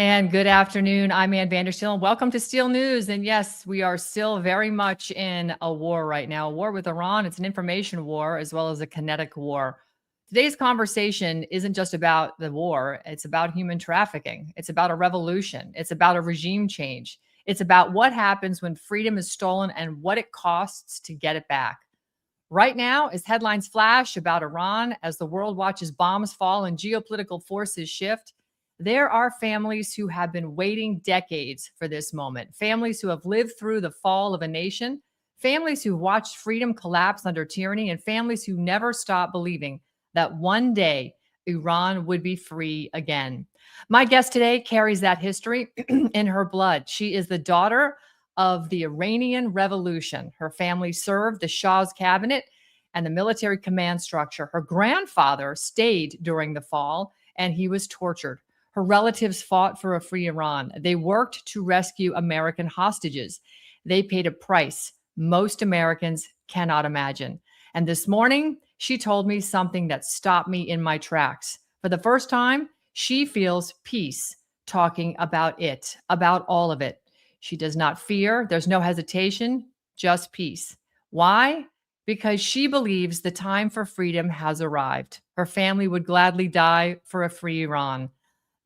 And good afternoon. I'm Ann Vandersteel. Welcome to Steel News. And yes, we are still very much in a war right now, a war with Iran. It's an information war as well as a kinetic war. Today's conversation isn't just about the war, it's about human trafficking. It's about a revolution. It's about a regime change. It's about what happens when freedom is stolen and what it costs to get it back. Right now, as headlines flash about Iran, as the world watches bombs fall and geopolitical forces shift, there are families who have been waiting decades for this moment. Families who have lived through the fall of a nation, families who watched freedom collapse under tyranny, and families who never stopped believing that one day Iran would be free again. My guest today carries that history in her blood. She is the daughter of the Iranian Revolution. Her family served the Shah's cabinet and the military command structure. Her grandfather stayed during the fall and he was tortured. Her relatives fought for a free Iran. They worked to rescue American hostages. They paid a price most Americans cannot imagine. And this morning, she told me something that stopped me in my tracks. For the first time, she feels peace talking about it, about all of it. She does not fear. There's no hesitation, just peace. Why? Because she believes the time for freedom has arrived. Her family would gladly die for a free Iran.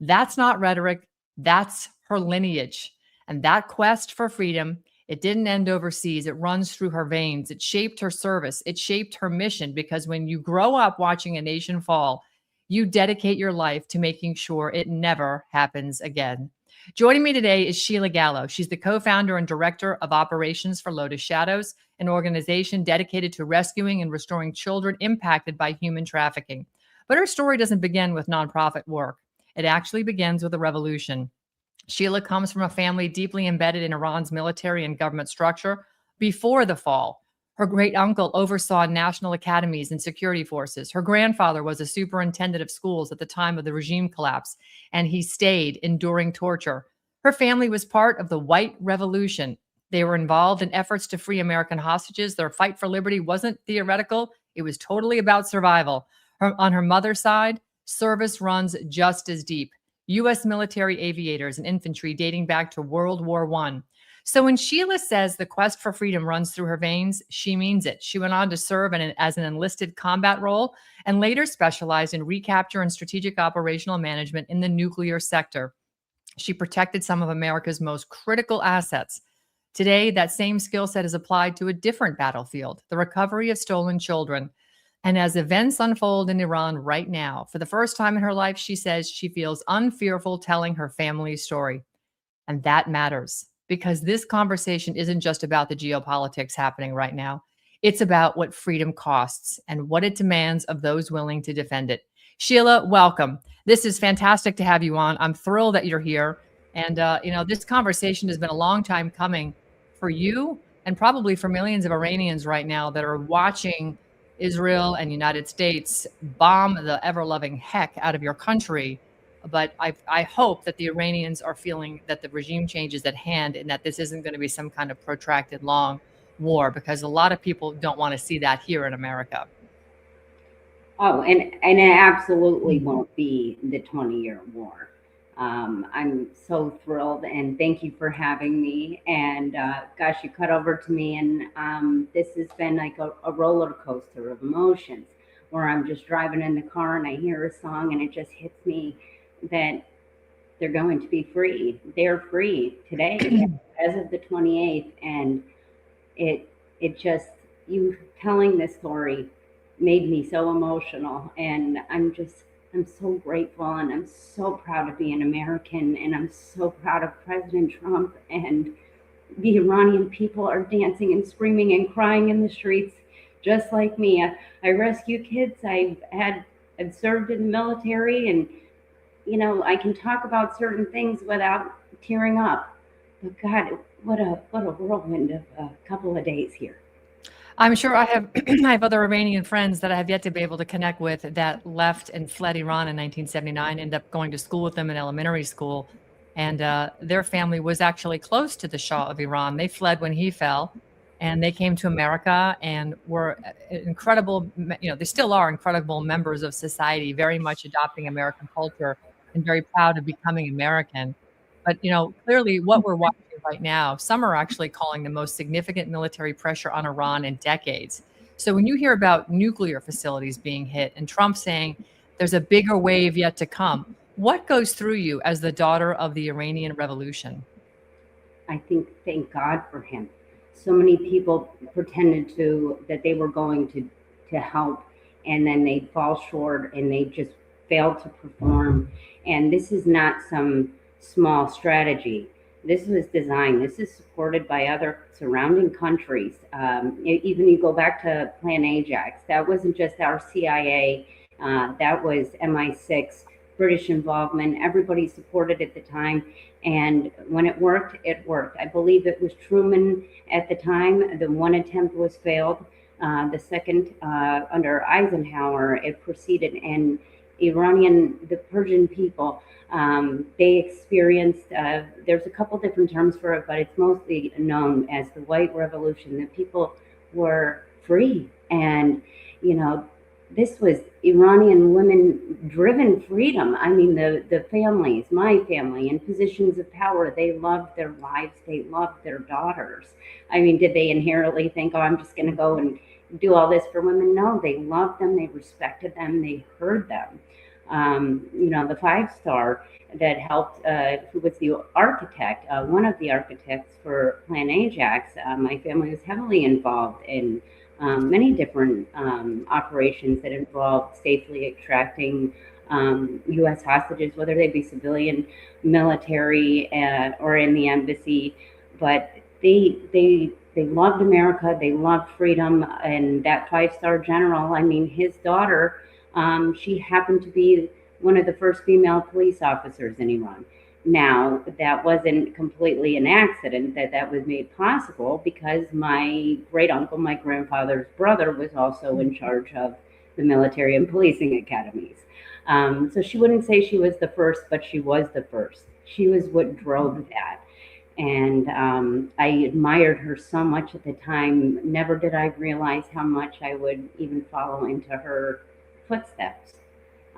That's not rhetoric. That's her lineage. And that quest for freedom, it didn't end overseas. It runs through her veins. It shaped her service. It shaped her mission, because when you grow up watching a nation fall, you dedicate your life to making sure it never happens again. Joining me today is Sheila Gallo. She's the co-founder and director of operations for Lotus Shadows, an organization dedicated to rescuing and restoring children impacted by human trafficking. But her story doesn't begin with nonprofit work. It actually begins with a revolution. Sheila comes from a family deeply embedded in Iran's military and government structure before the fall. Her great uncle oversaw national academies and security forces. Her grandfather was a superintendent of schools at the time of the regime collapse, and he stayed, enduring torture. Her family was part of the White Revolution. They were involved in efforts to free American hostages. Their fight for liberty wasn't theoretical, it was totally about survival. On her mother's side, service runs just as deep. U.S. military aviators and infantry dating back to World War I. So when Sheila says the quest for freedom runs through her veins, she means it. She went on to serve as an enlisted combat role and later specialized in recapture and strategic operational management in the nuclear sector. She protected some of America's most critical assets. Today, that same skill set is applied to a different battlefield, the recovery of stolen children. And as events unfold in Iran right now, for the first time in her life, she says she feels unfearful telling her family's story. And that matters, because this conversation isn't just about the geopolitics happening right now. It's about what freedom costs and what it demands of those willing to defend it. Sheila, welcome. This is fantastic to have you on. I'm thrilled that you're here. And, this conversation has been a long time coming for you and probably for millions of Iranians right now that are watching Israel and United States bomb the ever-loving heck out of your country. But I hope that the Iranians are feeling that the regime change is at hand and that this isn't going to be some kind of protracted long war, because a lot of people don't want to see that here in America. Oh, and it absolutely won't be the 20-year war. I'm so thrilled, and thank you for having me. And gosh, you cut over to me, and this has been like a roller coaster of emotions, where I'm just driving in the car and I hear a song and it just hits me that they're going to be free. They're free today as of the 28th, and it just, you telling this story made me so emotional, and I'm so grateful, and I'm so proud to be an American, and I'm so proud of President Trump. And the Iranian people are dancing and screaming and crying in the streets just like me. I rescue kids. I've served in the military, and I can talk about certain things without tearing up. But God, what a whirlwind of a couple of days here. I'm sure I have I have other Iranian friends that I have yet to be able to connect with that left and fled Iran in 1979, ended up going to school with them in elementary school. And their family was actually close to the Shah of Iran. They fled when he fell, and they came to America and were incredible, they still are incredible members of society, very much adopting American culture and very proud of becoming American. But, clearly what we're watching right now, some are actually calling the most significant military pressure on Iran in decades. So when you hear about nuclear facilities being hit and Trump saying there's a bigger wave yet to come, what goes through you as the daughter of the Iranian Revolution? I think, thank God for him. So many people pretended that they were going to help, and then they fall short and they just fail to perform. And this is not some small strategy. This was designed. This is supported by other surrounding countries. Even you go back to Plan Ajax. That wasn't just our CIA. That was MI6, British involvement. Everybody supported at the time. And when it worked, it worked. I believe it was Truman at the time. The one attempt was failed. The second, under Eisenhower, it proceeded. And the Persian people, they experienced, there's a couple different terms for it, but it's mostly known as the White Revolution. The people were free. And, this was Iranian women driven freedom. I mean, the families, my family in positions of power, they loved their wives, they loved their daughters. I mean, did they inherently think, oh, I'm just going to go and do all this for women? No, they loved them, they respected them, they heard them. The 5-star that helped, who was the architect, one of the architects for Plan Ajax, my family was heavily involved in many different operations that involved safely extracting U.S. hostages, whether they be civilian, military, or in the embassy. But they loved America, they loved freedom, and that 5-star general, I mean, his daughter, she happened to be one of the first female police officers in Iran. Now, that wasn't completely an accident that was made possible, because my great uncle, my grandfather's brother, was also in charge of the military and policing academies. So she wouldn't say she was the first, but she was the first. She was what drove that. And I admired her so much at the time. Never did I realize how much I would even follow into her footsteps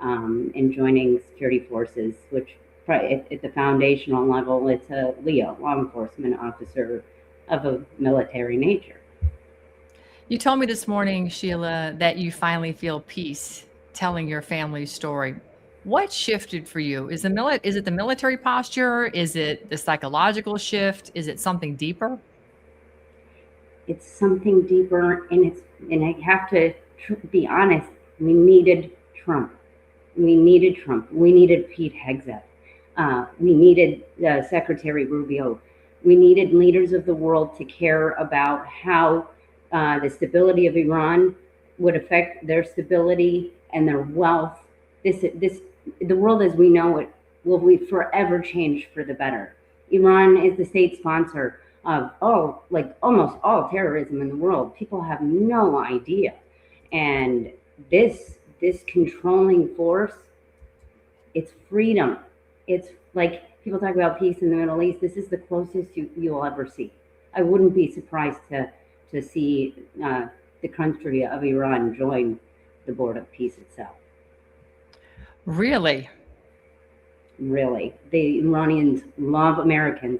in joining security forces, which at the foundational level, it's a LEO, law enforcement officer of a military nature. You told me this morning, Sheila, that you finally feel peace telling your family's story. What shifted for you? Is it the military posture? Is it the psychological shift? Is it something deeper? It's something deeper, and I have to be honest. We needed Trump. We needed Trump. We needed Pete Hegseth. We needed Secretary Rubio. We needed leaders of the world to care about how the stability of Iran would affect their stability and their wealth. The world as we know it will be forever changed for the better. Iran is the state sponsor of almost all terrorism in the world. People have no idea, and this controlling force, it's freedom. It's like people talk about peace in the Middle East. This is the closest you'll ever see. I wouldn't be surprised to see the country of Iran join the Board of Peace itself. Really? Really. The Iranians love Americans.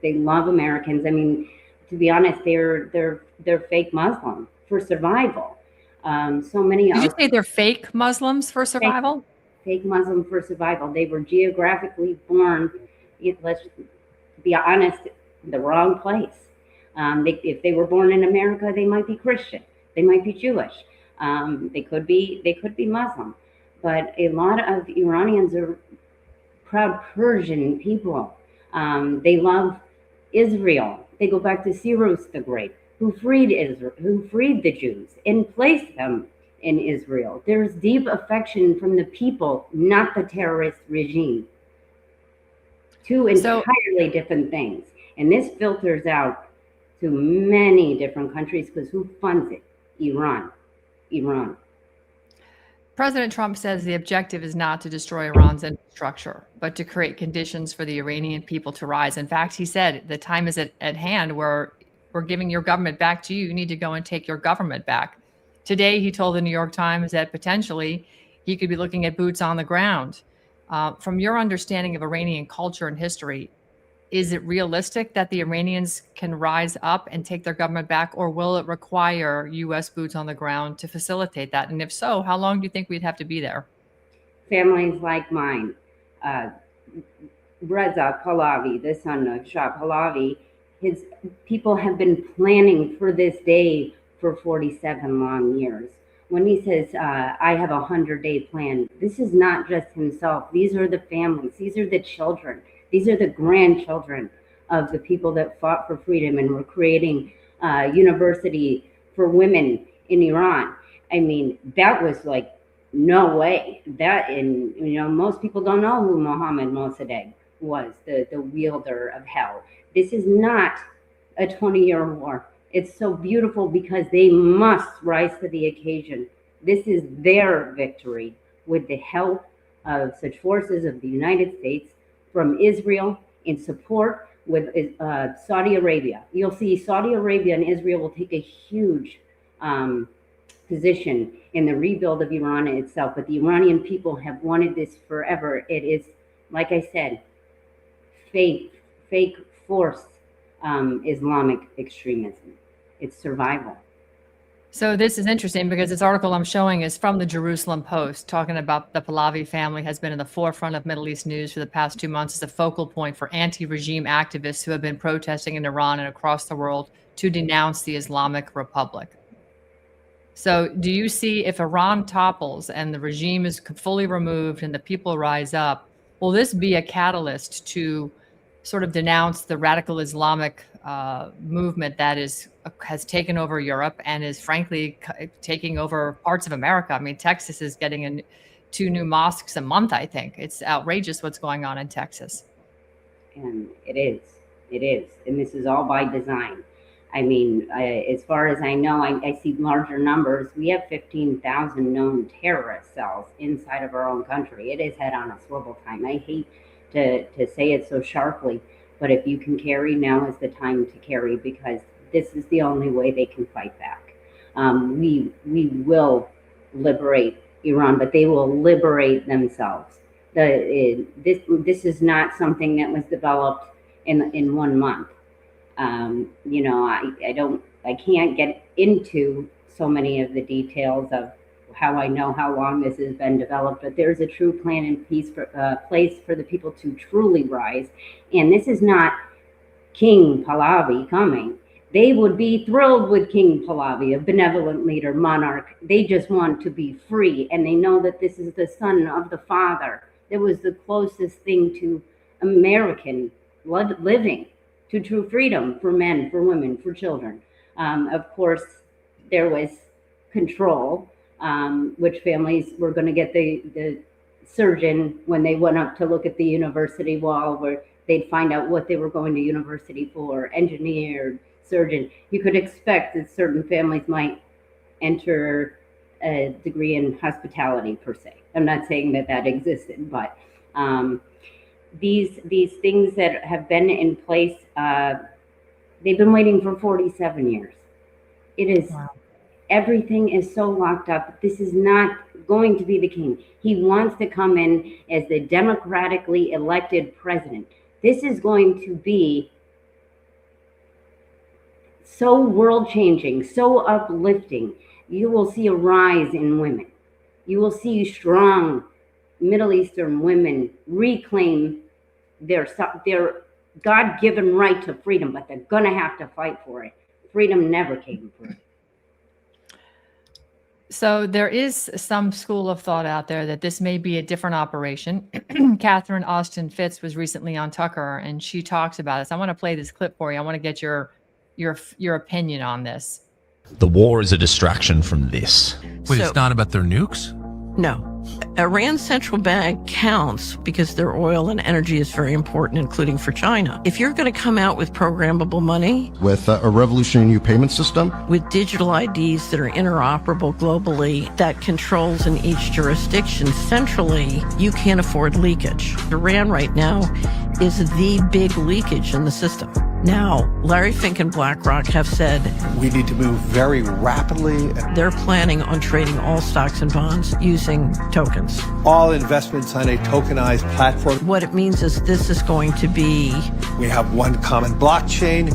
They love Americans. I mean, to be honest, they're fake Muslim for survival. So many. Did you say they're fake Muslims for survival? Fake Muslim for survival. They were geographically born, let's be honest, the wrong place. If they were born in America, they might be Christian, they might be Jewish, they could be Muslim. But a lot of Iranians are proud Persian people. They love Israel. They go back to Cyrus the Great, who freed Israel, who freed the Jews and placed them in Israel. There's deep affection from the people, not the terrorist regime. Two entirely different things. And this filters out to many different countries, because who funds it? Iran. President Trump says the objective is not to destroy Iran's infrastructure, but to create conditions for the Iranian people to rise. In fact, he said the time is at hand where we're giving your government back to you. You need to go and take your government back. Today, he told the New York Times that potentially he could be looking at boots on the ground. From your understanding of Iranian culture and history, is it realistic that the Iranians can rise up and take their government back, or will it require U.S. boots on the ground to facilitate that? And if so, how long do you think we'd have to be there? Families like mine, uh, Reza Pahlavi, the son of Shah Pahlavi, his people have been planning for this day for 47 long years. When he says, I have a 100-day plan, this is not just himself. These are the families. These are the children. These are the grandchildren of the people that fought for freedom and were creating university for women in Iran. I mean, that was like, no way. That, and most people don't know who Mohammad Mossadegh was, the wielder of hell. This is not a 20-year war. It's so beautiful because they must rise to the occasion. This is their victory with the help of such forces of the United States, from Israel in support with Saudi Arabia. You'll see Saudi Arabia and Israel will take a huge position in the rebuild of Iran itself. But the Iranian people have wanted this forever. It is, like I said, fake forced Islamic extremism. It's survival. So this is interesting because this article I'm showing is from the Jerusalem Post, talking about the Pahlavi family has been in the forefront of Middle East news for the past 2 months as a focal point for anti-regime activists who have been protesting in Iran and across the world to denounce the Islamic Republic. So do you see, if Iran topples and the regime is fully removed and the people rise up, will this be a catalyst to sort of denounce the radical Islamic movement that has taken over Europe and is frankly taking over parts of America? I mean, Texas is getting 2 new mosques a month, I think. It's outrageous what's going on in Texas. And it is. And this is all by design. I mean, as far as I know, I see larger numbers. We have 15,000 known terrorist cells inside of our own country. It is head on a swivel time. I hate to say it so sharply, but if you can carry, now is the time to carry, because this is the only way they can fight back. We will liberate Iran, but they will liberate themselves. This is not something that was developed in 1 month. I can't get into so many of the details of how I know how long this has been developed, but there's a true plan in place for the people to truly rise. And this is not King Pahlavi coming. They would be thrilled with King Pahlavi, a benevolent leader, monarch. They just want to be free, and they know that this is the son of the father. That was the closest thing to American living, to true freedom for men, for women, for children. Of course, there was control, which families were going to get the surgeon when they went up to look at the university wall, where they'd find out what they were going to university for, engineer, surgeon. You could expect that certain families might enter a degree in hospitality per se. I'm not saying that existed, but these things that have been in place, they've been waiting for 47 years. It is, wow. Everything is so locked up. This is not going to be the king. He wants to come in as the democratically elected president. This is going to be so world-changing, so uplifting. You will see a rise in women. You will see strong Middle Eastern women reclaim their God-given right to freedom, but they're going to have to fight for it. Freedom never came free. So there is some school of thought out there that this may be a different operation. Catherine Austin Fitz was recently on Tucker, and she talks about this. I want to play this clip for you. I want to get your opinion on this. The war is a distraction from this. Wait, it's not about their nukes? No. Iran's central bank counts because their oil and energy is very important, including for China. If you're going to come out with programmable money, with a revolutionary new payment system, with digital IDs that are interoperable globally, that controls in each jurisdiction centrally, you can't afford leakage. Iran right now is the big leakage in the system. Now, Larry Fink and BlackRock have said We need to move very rapidly. they're planning on trading all stocks and bonds using tokens. All investments on a tokenized platform. What it means is this is going to be, We have one common blockchain.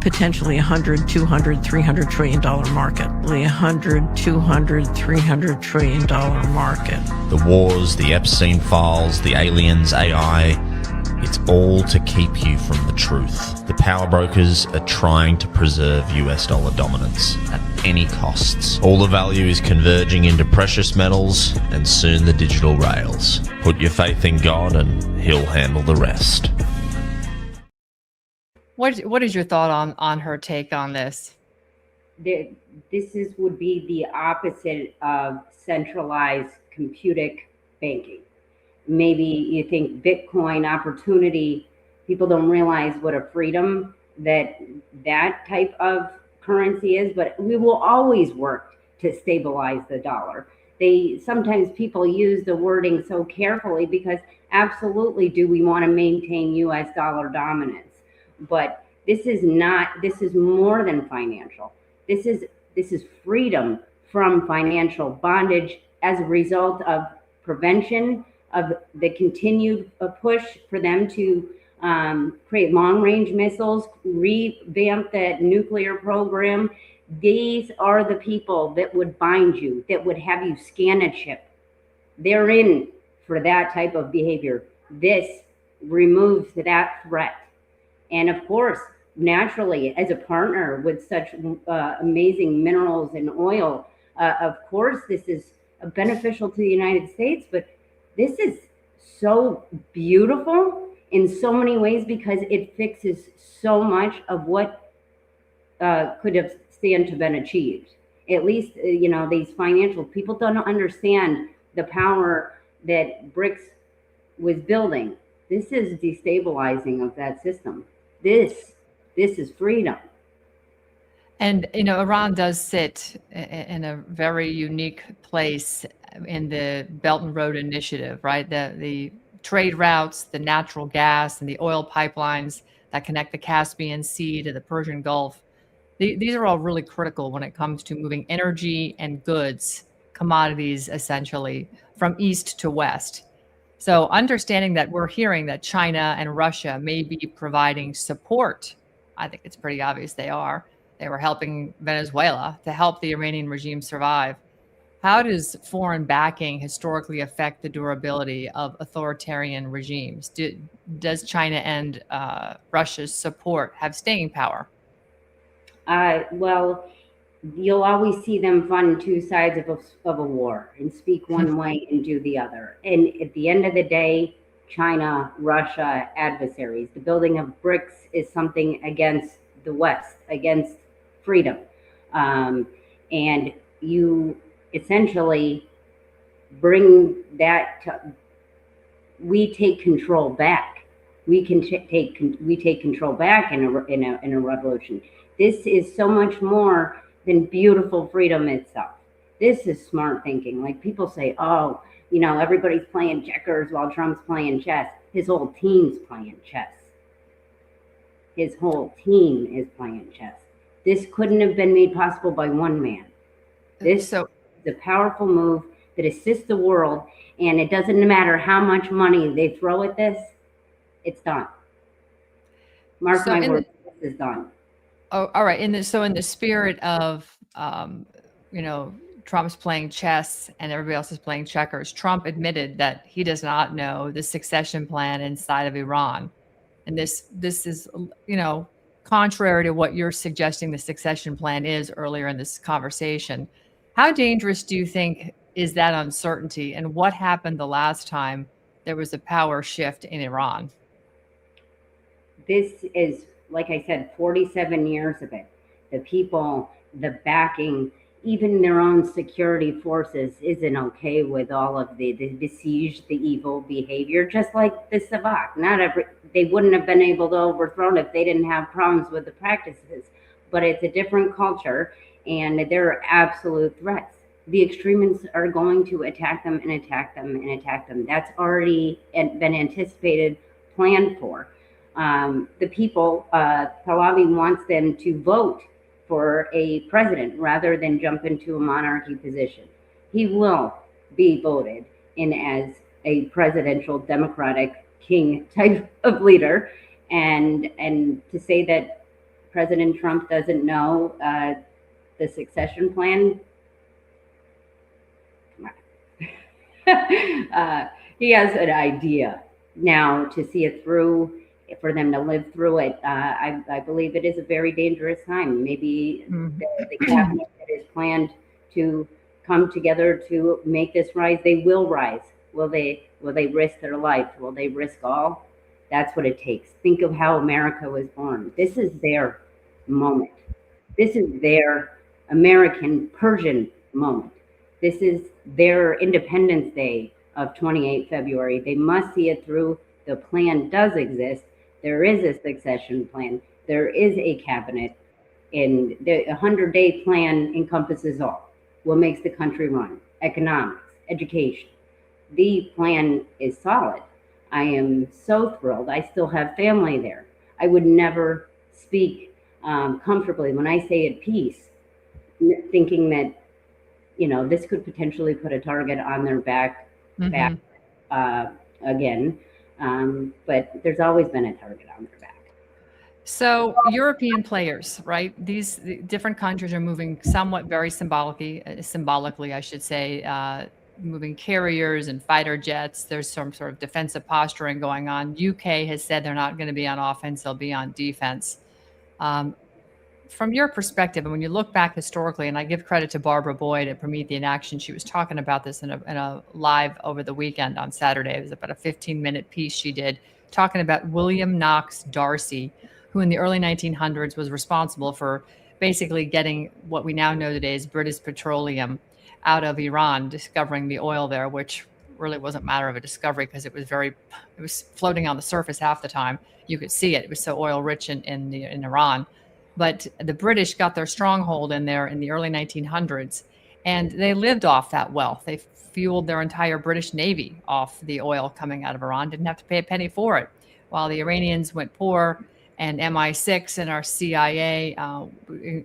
potentially $100, $200, $300 trillion market. $100, $200, $300 trillion market. The wars, the Epstein files, the aliens, AI, it's all to keep you from the truth. The power brokers are trying to preserve US dollar dominance at any costs. All the value is converging into precious metals and soon the digital rails. Put your faith in God and He'll handle the rest. What is your thought on her take on this? Would be the opposite of centralized computing banking. Maybe you think Bitcoin opportunity, people don't realize what a freedom that type of currency is, but we will always work to stabilize the dollar. Sometimes people use the wording so carefully because absolutely do we want to maintain US dollar dominance. But this is more than financial. This is freedom from financial bondage as a result of prevention of the continued push for them to create long-range missiles, revamp that nuclear program. These are the people that would bind you, that would have you scan a chip. They're in for that type of behavior. This removes that threat. And of course, naturally, as a partner with such amazing minerals and oil, of course, this is beneficial to the United States, but this is so beautiful in so many ways because it fixes so much of what could have stand to been achieved. At least, these financial people don't understand the power that BRICS was building. This is destabilizing of that system. This is freedom. And, Iran does sit in a very unique place in the Belt and Road Initiative, right? The trade routes, the natural gas and the oil pipelines that connect the Caspian Sea to the Persian Gulf. These are all really critical when it comes to moving energy and goods, commodities, essentially, from east to west. So understanding that we're hearing that China and Russia may be providing support, I think it's pretty obvious they are. They were helping Venezuela to help the Iranian regime survive. How does foreign backing historically affect the durability of authoritarian regimes? Does China and Russia's support have staying power? Well, you'll always see them fund two sides of a war and speak one way and do the other. And at the end of the day, China, Russia, adversaries. The building of BRICS is something against the West, against freedom. And you essentially bring that to, we take control back. We take control back in a revolution. This is so much more than beautiful freedom itself. This is smart thinking. Like people say, oh, everybody's playing checkers while Trump's playing chess. His whole team's playing chess. His whole team is playing chess. This couldn't have been made possible by one man. This is a powerful move that assists the world, and it doesn't matter how much money they throw at this, it's done. Mark my words, this is done. Oh, all right. In the spirit of, Trump's playing chess and everybody else is playing checkers, Trump admitted that he does not know the succession plan inside of Iran. And this is, contrary to what you're suggesting the succession plan is earlier in this conversation. How dangerous do you think is that uncertainty? And what happened the last time there was a power shift in Iran? This is, like I said, 47 years of it. The people, the backing, even their own security forces isn't okay with all of the besieged, the evil behavior, just like the Savak. They wouldn't have been able to overthrow it if they didn't have problems with the practices. But it's a different culture, and there are absolute threats. The extremists are going to attack them and attack them and attack them. That's already been anticipated, planned for. The people, Pahlavi wants them to vote for a president rather than jump into a monarchy position. He will be voted in as a presidential democratic king type of leader. And to say that President Trump doesn't know the succession plan, he has an idea. Now, to see it through, for them to live through it, I believe it is a very dangerous time. Maybe the cabinet that is planned to come together to make this rise, they will rise. Will they risk their life? Will they risk all? That's what it takes. Think of how America was born. This is their moment. This is their American Persian moment. This is their Independence Day of 28 February. They must see it through. The plan does exist. There is a succession plan. There is a cabinet. And the 100-day plan encompasses all. What makes the country run? Economics, education. The plan is solid. I am so thrilled. I still have family there. I would never speak comfortably when I say at peace, thinking that, you know, this could potentially put a target on their back again. But there's always been a target on their back. So European players, right? These different countries are moving somewhat very symbolically, I should say, moving carriers and fighter jets. There's some sort of defensive posturing going on. UK has said they're not going to be on offense, they'll be on defense. From your perspective, and when you look back historically, and I give credit to Barbara Boyd at Promethean Action, she was talking about this in a live over the weekend on Saturday. It was about a 15-minute piece she did talking about William Knox Darcy, who in the early 1900s was responsible for basically getting what we now know today as British Petroleum out of Iran, discovering the oil there, which really wasn't a matter of a discovery because it was floating on the surface half the time. You could see it. It was so oil rich in Iran. But the British got their stronghold in there in the early 1900s, and they lived off that wealth. They fueled their entire British Navy off the oil coming out of Iran, didn't have to pay a penny for it, while the Iranians went poor, and MI6 and our CIA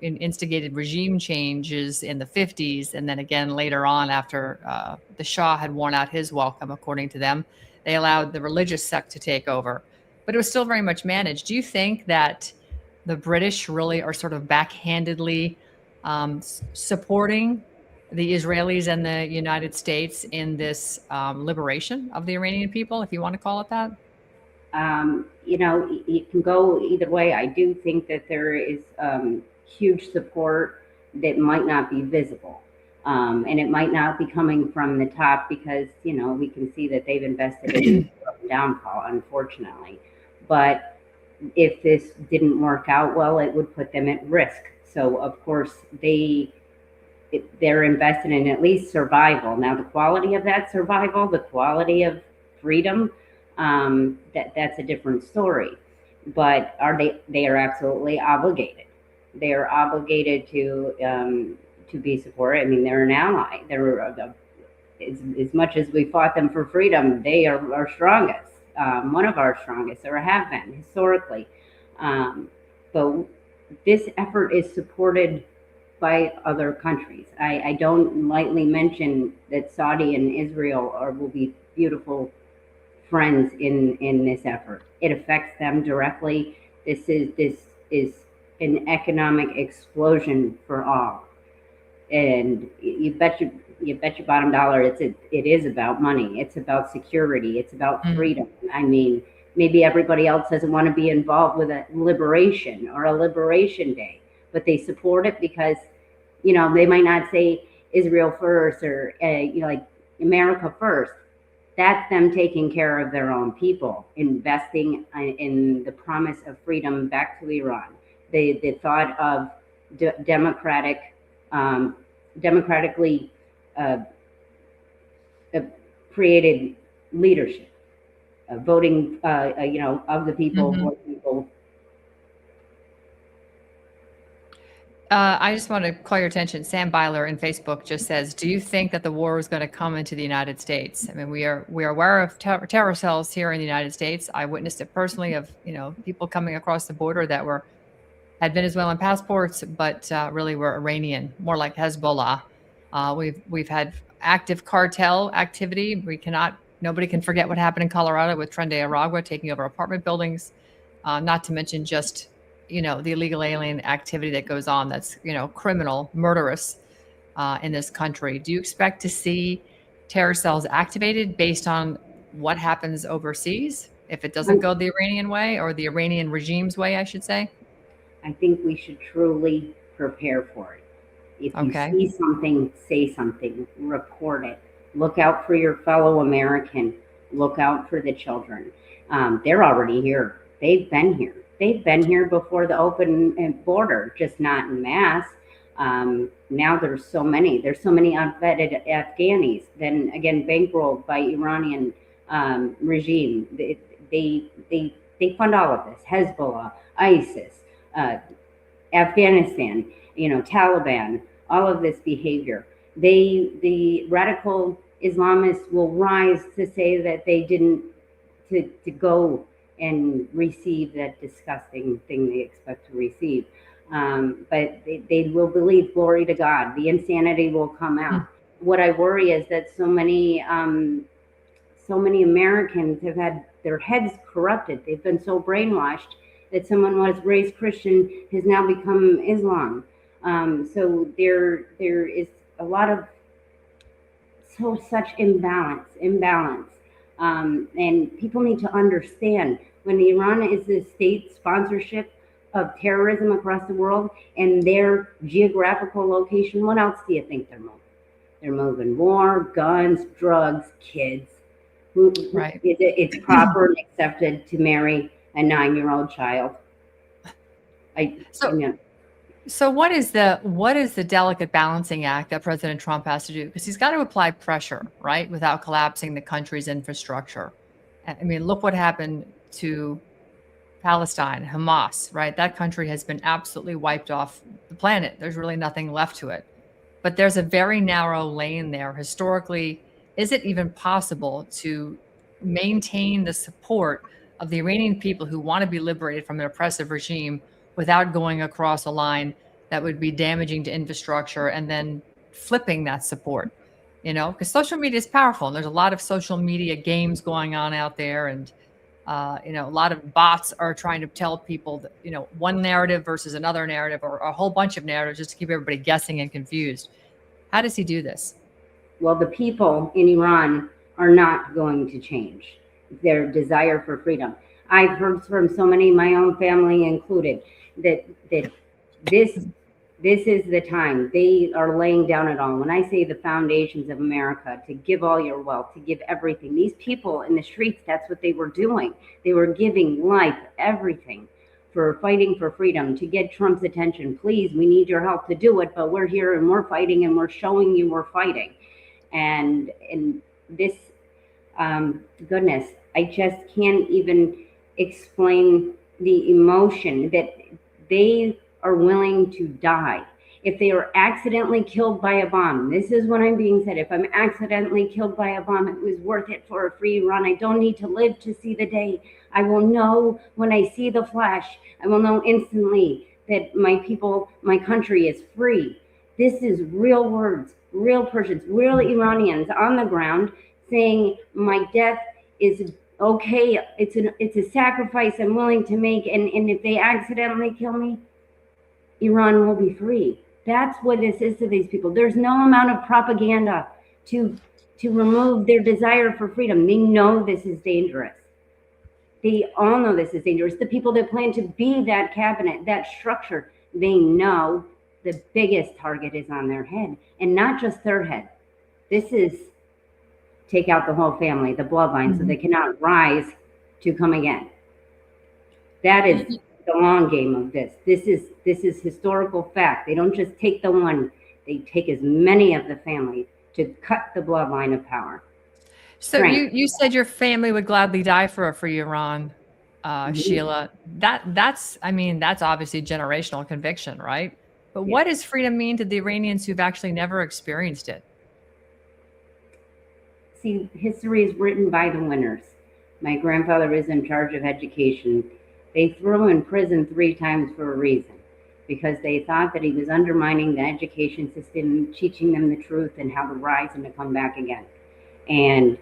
instigated regime changes in the 50s. And then again, later on, after the Shah had worn out his welcome, according to them, they allowed the religious sect to take over. But it was still very much managed. Do you think that the British really are sort of backhandedly supporting the Israelis and the United States in this liberation of the Iranian people, if you want to call it that? You know, it can go either way. I do think that there is huge support that might not be visible. And it might not be coming from the top because, you know, we can see that they've invested in downfall, unfortunately. But if this didn't work out well, it would put them at risk. So, of course, they're invested in at least survival. Now, the quality of that survival, the quality of freedom, that's a different story. But they are absolutely obligated. They are obligated to be supported. I mean, they're an ally. They're as much as we fought them for freedom, they are our strongest. One of our strongest, or have been historically. But this effort is supported by other countries. I don't lightly mention that Saudi and Israel will be beautiful friends in this effort. It affects them directly. This is an economic explosion for all. And you bet your bottom dollar it is about money. It's about security. It's about freedom. I mean, maybe everybody else doesn't want to be involved with a liberation or a liberation day, but they support it because, you know, they might not say Israel first or, you know, like America first. That's them taking care of their own people, investing in the promise of freedom back to Iran. The thought of democratically created leadership, voting, you know, of the people, for people. I just want to call your attention. Sam Byler in Facebook just says, "Do you think that the war is going to come into the United States?" I mean, we are aware of terror cells here in the United States. I witnessed it personally of people coming across the border that had Venezuelan passports, but really were Iranian, more like Hezbollah. We've had active cartel activity. Nobody can forget what happened in Colorado with Tren de Aragua taking over apartment buildings. Not to mention just the illegal alien activity that goes on. That's criminal, murderous in this country. Do you expect to see terror cells activated based on what happens overseas if it doesn't go the Iranian way, or the Iranian regime's way, I should say? I think we should truly prepare for it. If you Okay. see something, say something, report it. Look out for your fellow American. Look out for the children. They're already here. They've been here. They've been here before the open border, just not in mass. Now there's so many unvetted Afghanis, then again bankrolled by Iranian regime. They fund all of this. Hezbollah, ISIS, Afghanistan, Taliban, all of this behavior. The radical Islamists will rise to say that they didn't to go and receive that disgusting thing they expect to receive. But they will believe, glory to God, the insanity will come out. What I worry is that so many Americans have had their heads corrupted. They've been so brainwashed that someone was raised Christian has now become Islam. So there is a lot of such imbalance. And people need to understand, when Iran is the state sponsorship of terrorism across the world and their geographical location, what else do you think they're moving? They're moving war, guns, drugs, kids. Right. It's proper and accepted to marry a 9-year-old child. So what is the delicate balancing act that President Trump has to do? Because he's got to apply pressure, right, without collapsing the country's infrastructure. I mean, look what happened to Palestine, Hamas, right? That country has been absolutely wiped off the planet. There's really nothing left to it. But there's a very narrow lane there. Historically, is it even possible to maintain the support of the Iranian people who want to be liberated from an oppressive regime without going across a line that would be damaging to infrastructure and then flipping that support? Because social media is powerful, and there's a lot of social media games going on out there, and a lot of bots are trying to tell people that one narrative versus another narrative, or a whole bunch of narratives, just to keep everybody guessing and confused. How does he do this? Well, the people in Iran are not going to change their desire for freedom. I've heard from so many, my own family included, that this is the time. They are laying down it all. When I say the foundations of America, to give all your wealth, to give everything, these people in the streets, that's what they were doing. They were giving life, everything, for fighting for freedom, to get Trump's attention. Please, we need your help to do it, but we're here and we're fighting, and we're showing you we're fighting. And this, goodness, I just can't even explain the emotion that they are willing to die. If they are accidentally killed by a bomb, this is what I'm being said. If I'm accidentally killed by a bomb, it was worth it for a free Iran. I don't need to live to see the day. I will know when I see the flash. I will know instantly that my people, my country is free. This is real words, real Persians, real Iranians on the ground saying my death is okay. It's a sacrifice I'm willing to make. And if they accidentally kill me, Iran will be free. That's what this is to these people. There's no amount of propaganda to remove their desire for freedom. They know this is dangerous. They all know this is dangerous. The people that plan to be that cabinet, that structure, they know the biggest target is on their head, and not just their head. This is take out the whole family, the bloodline, so they cannot rise to come again. That is the long game of this. This is historical fact. They don't just take the one, they take as many of the family to cut the bloodline of power. So you said your family would gladly die for Iran, Sheila. That's obviously generational conviction, right? But what does freedom mean to the Iranians who've actually never experienced it? See, history is written by the winners. My grandfather was in charge of education. They threw him in prison 3 times for a reason, because they thought that he was undermining the education system, teaching them the truth and how to rise and to come back again. And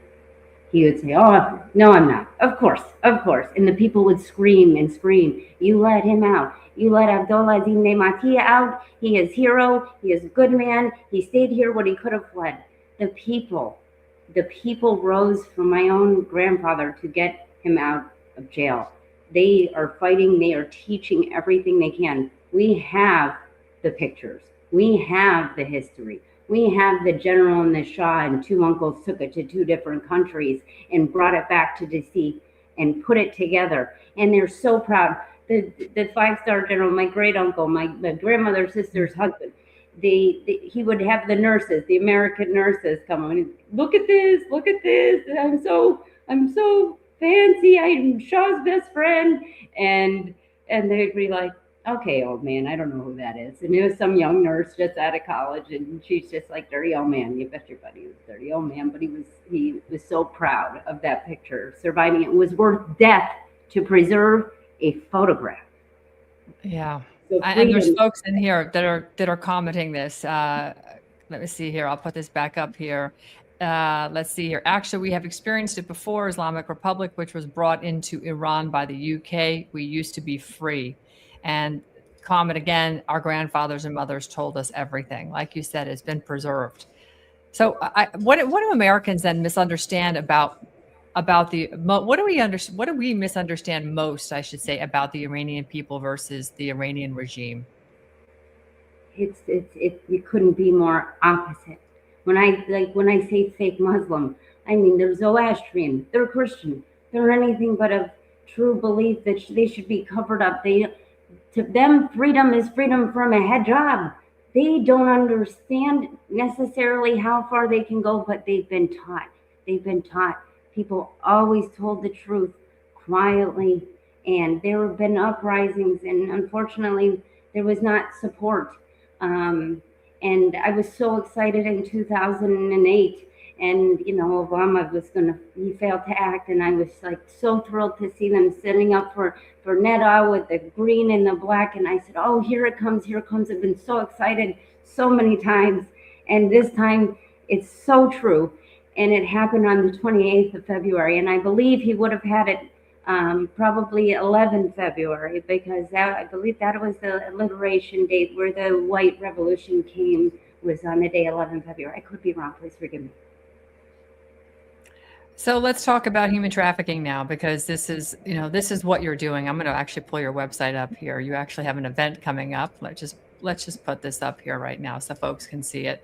he would say, "Oh, no, I'm not. Of course, of course." And the people would scream and scream, "You let him out. You let Abdullah Nemati out. He is hero. He is a good man. He stayed here when he could have fled." The people rose from my own grandfather to get him out of jail. They are fighting. They are teaching everything they can. We have the pictures. We have the history. We have the general and the Shah and 2 uncles took it to 2 different countries and brought it back to DC and put it together. And they're so proud. The 5-star general, my great uncle, my grandmother's sister's husband, he would have the nurses, the American nurses come and look at this. I'm so fancy. I'm Shah's best friend. And they'd be like, "Okay, old man, I don't know who that is." And it was some young nurse just out of college, and she's just like, "Dirty old man." You bet your buddy he was a dirty old man, but he was so proud of that picture. Surviving it was worth death to preserve a photograph. Yeah. So And there's folks in here that are commenting this. Let me see here. I'll put this back up here. Let's see here. Actually, we have experienced it before. Islamic Republic, which was brought into Iran by the UK. We used to be free. And comment again, our grandfathers and mothers told us everything. Like you said, it's been preserved. So what do Americans then misunderstand about what do we misunderstand most, I should say, about the Iranian people versus the Iranian regime? You couldn't be more opposite. When I say fake Muslim, I mean they're Zoroastrian, they're Christian, they're anything but a true belief that they should be covered up. To them, freedom is freedom from a hijab. They don't understand necessarily how far they can go, but they've been taught. People always told the truth quietly, and there have been uprisings, and unfortunately, there was not support. And I was so excited in 2008, and Obama he failed to act, and I was like so thrilled to see them setting up for Neda with the green and the black, and I said, "Oh, here it comes. I've been so excited so many times, and this time it's so true." And it happened on the 28th of February, and I believe he would have had it probably 11 February, because I believe that was the liberation date where the white revolution came, was on the day 11 February. I could be wrong. Please forgive me. So let's talk about human trafficking now, because this is what you're doing. I'm going to actually pull your website up here. You actually have an event coming up. Let's just put this up here right now so folks can see it.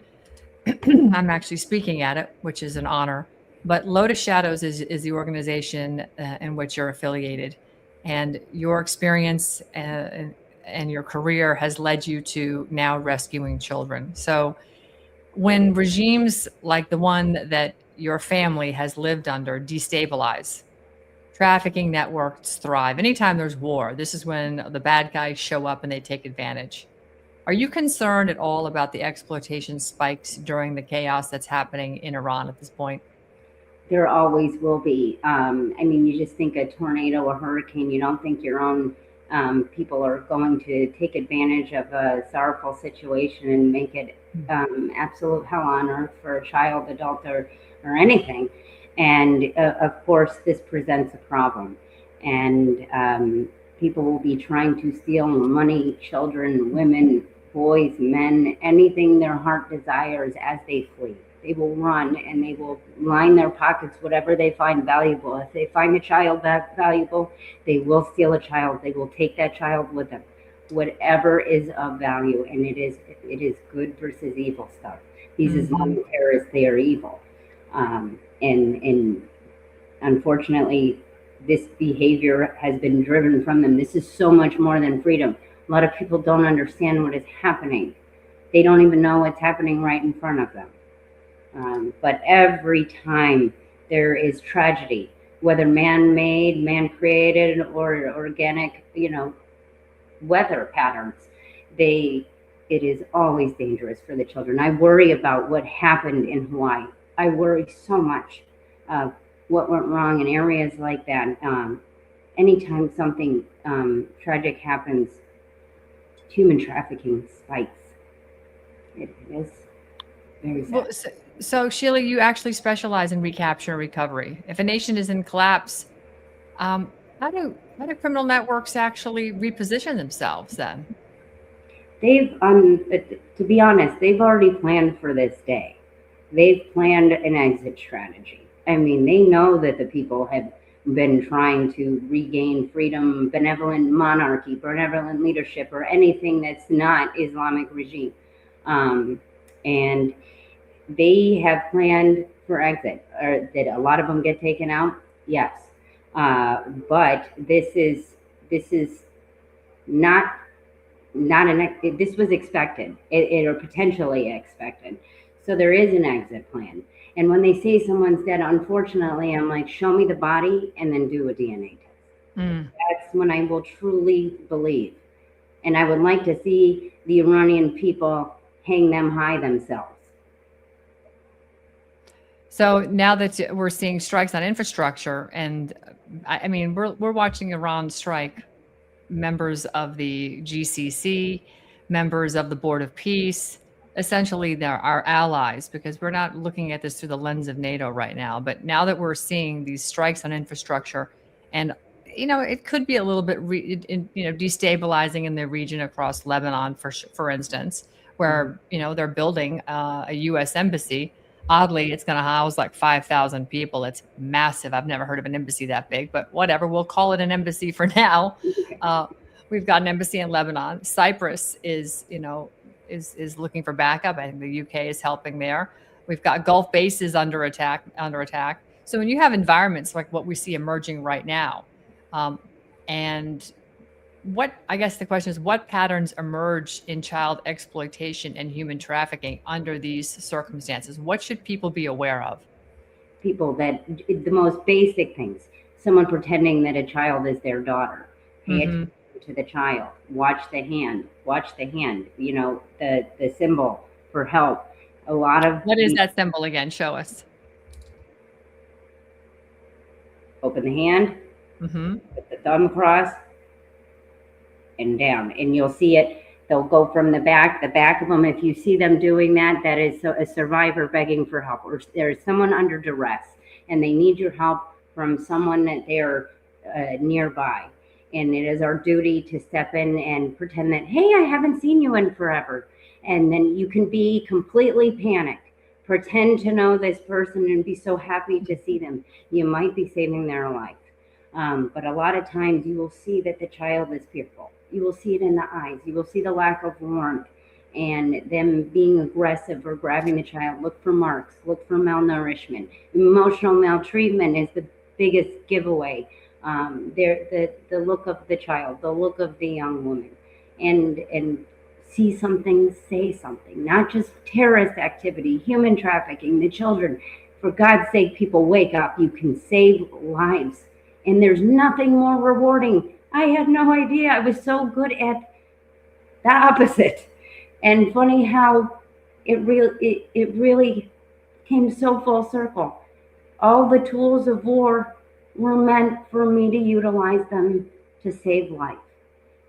I'm actually speaking at it, which is an honor. But Lotus Shadows is the organization in which you're affiliated, and your experience and your career has led you to now rescuing children. So when regimes like the one that your family has lived under destabilize, trafficking networks thrive. Anytime there's war, this is when the bad guys show up and they take advantage. Are you concerned at all about the exploitation spikes during the chaos that's happening in Iran at this point? There always will be. You just think a tornado, a hurricane, you don't think your own people are going to take advantage of a sorrowful situation and make it absolute hell on earth for a child, adult, or anything. And of course, this presents a problem. And people will be trying to steal money, children, women, boys, men, anything their heart desires as they flee. They will run and they will line their pockets, whatever they find valuable. If they find a child that's valuable, they will steal a child. They will take that child with them. Whatever is of value, and it is good versus evil stuff. These Islamic terrorists, they are evil. And unfortunately, this behavior has been driven from them. This is so much more than freedom. A lot of people don't understand what is happening. They don't even know what's happening right in front of them. But every time there is tragedy, whether man-made, man-created, or organic, weather patterns, they it is always dangerous for the children. I worry about what happened in Hawaii. I worry so much of what went wrong in areas like that. Anytime something tragic happens, human trafficking spikes. It is very sad. Well, so Sheila, you actually specialize in recapture and recovery. If a nation is in collapse, how do criminal networks actually reposition themselves then? They've, to be honest, they've already planned for this day. They've planned an exit strategy. I mean, they know that the people have been trying to regain freedom, benevolent monarchy, benevolent leadership, or anything that's not Islamic regime. And they have planned for exit. Did a lot of them get taken out? Yes. But this is not this was expected, or potentially expected. So there is an exit plan. And when they say someone's dead, unfortunately, I'm like, show me the body and then do a DNA test. That's when I will truly believe. And I would like to see the Iranian people hang them high themselves. So now that we're seeing strikes on infrastructure, and I mean, we're watching Iran strike members of the GCC, members of the Board of Peace. Essentially, they're our allies, because we're not looking at this through the lens of NATO right now. But now that we're seeing these strikes on infrastructure, and it could be a little bit destabilizing in the region across Lebanon, for instance, where they're building a U.S. embassy. Oddly, it's going to house like 5,000 people. It's massive. I've never heard of an embassy that big, but whatever. We'll call it an embassy for now. We've got an embassy in Lebanon. Cyprus is looking for backup. I think the UK is helping there. We've got Gulf bases under attack. So when you have environments like what we see emerging right now, and I guess the question is, what patterns emerge in child exploitation and human trafficking under these circumstances? What should people be aware of? People, that the most basic things, someone pretending that a child is their daughter. Pay attention to the child. Watch the hand. The symbol for help. A lot of... What is that symbol again? Show us. Open the hand. Put the thumb across and down, and you'll see it. They'll go from the back of them. If you see them doing that, that is a survivor begging for help, or there's someone under duress and they need your help from someone that they're nearby. And it is our duty to step in and pretend that, hey, I haven't seen you in forever. And then you can be completely panicked, pretend to know this person and be so happy to see them. You might be saving their life. But a lot of times you will see that the child is fearful. You will see it in the eyes. You will see the lack of warmth and them being aggressive or grabbing the child. Look for marks. Look for malnourishment. Emotional maltreatment is the biggest giveaway. The look of the child, the look of the young woman, and see something, say something. Not just terrorist activity, human trafficking, the children. For God's sake, people, wake up. You can save lives. And there's nothing more rewarding. I had no idea. I was so good at the opposite. And funny how it really came so full circle. All the tools of war were meant for me to utilize them to save life.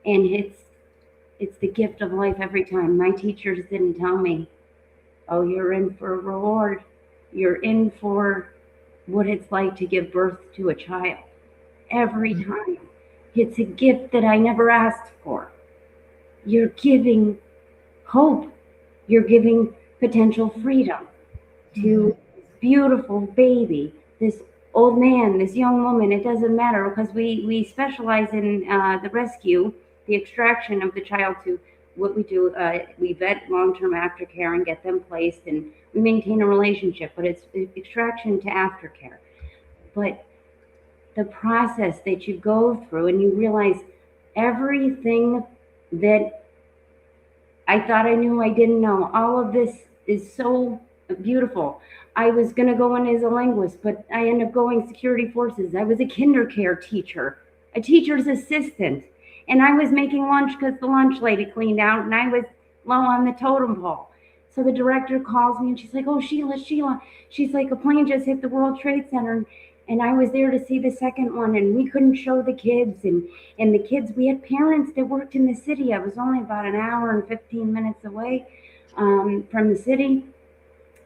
And it's the gift of life every time. My teachers didn't tell me, oh, you're in for a reward. You're in for what it's like to give birth to a child. Every time. It's a gift that I never asked for. You're giving hope. You're giving potential freedom to this beautiful baby, this old man, this young woman. It doesn't matter, because we specialize in the rescue, the extraction of the child. To what we do, we vet long-term aftercare and get them placed, and we maintain a relationship, but it's extraction to aftercare. But the process that you go through, and you realize everything that I thought I knew I didn't know. All of this is so beautiful. I was going to go in as a linguist, but I ended up going security forces. I was a kindercare teacher, a teacher's assistant, and I was making lunch because the lunch lady cleaned out, and I was low on the totem pole. So the director calls me and she's like, oh, Sheila. She's like, a plane just hit the World Trade Center. And I was there to see the second one, and we couldn't show the kids. And the kids, we had parents that worked in the city. I was only about an hour and 15 minutes away from the city.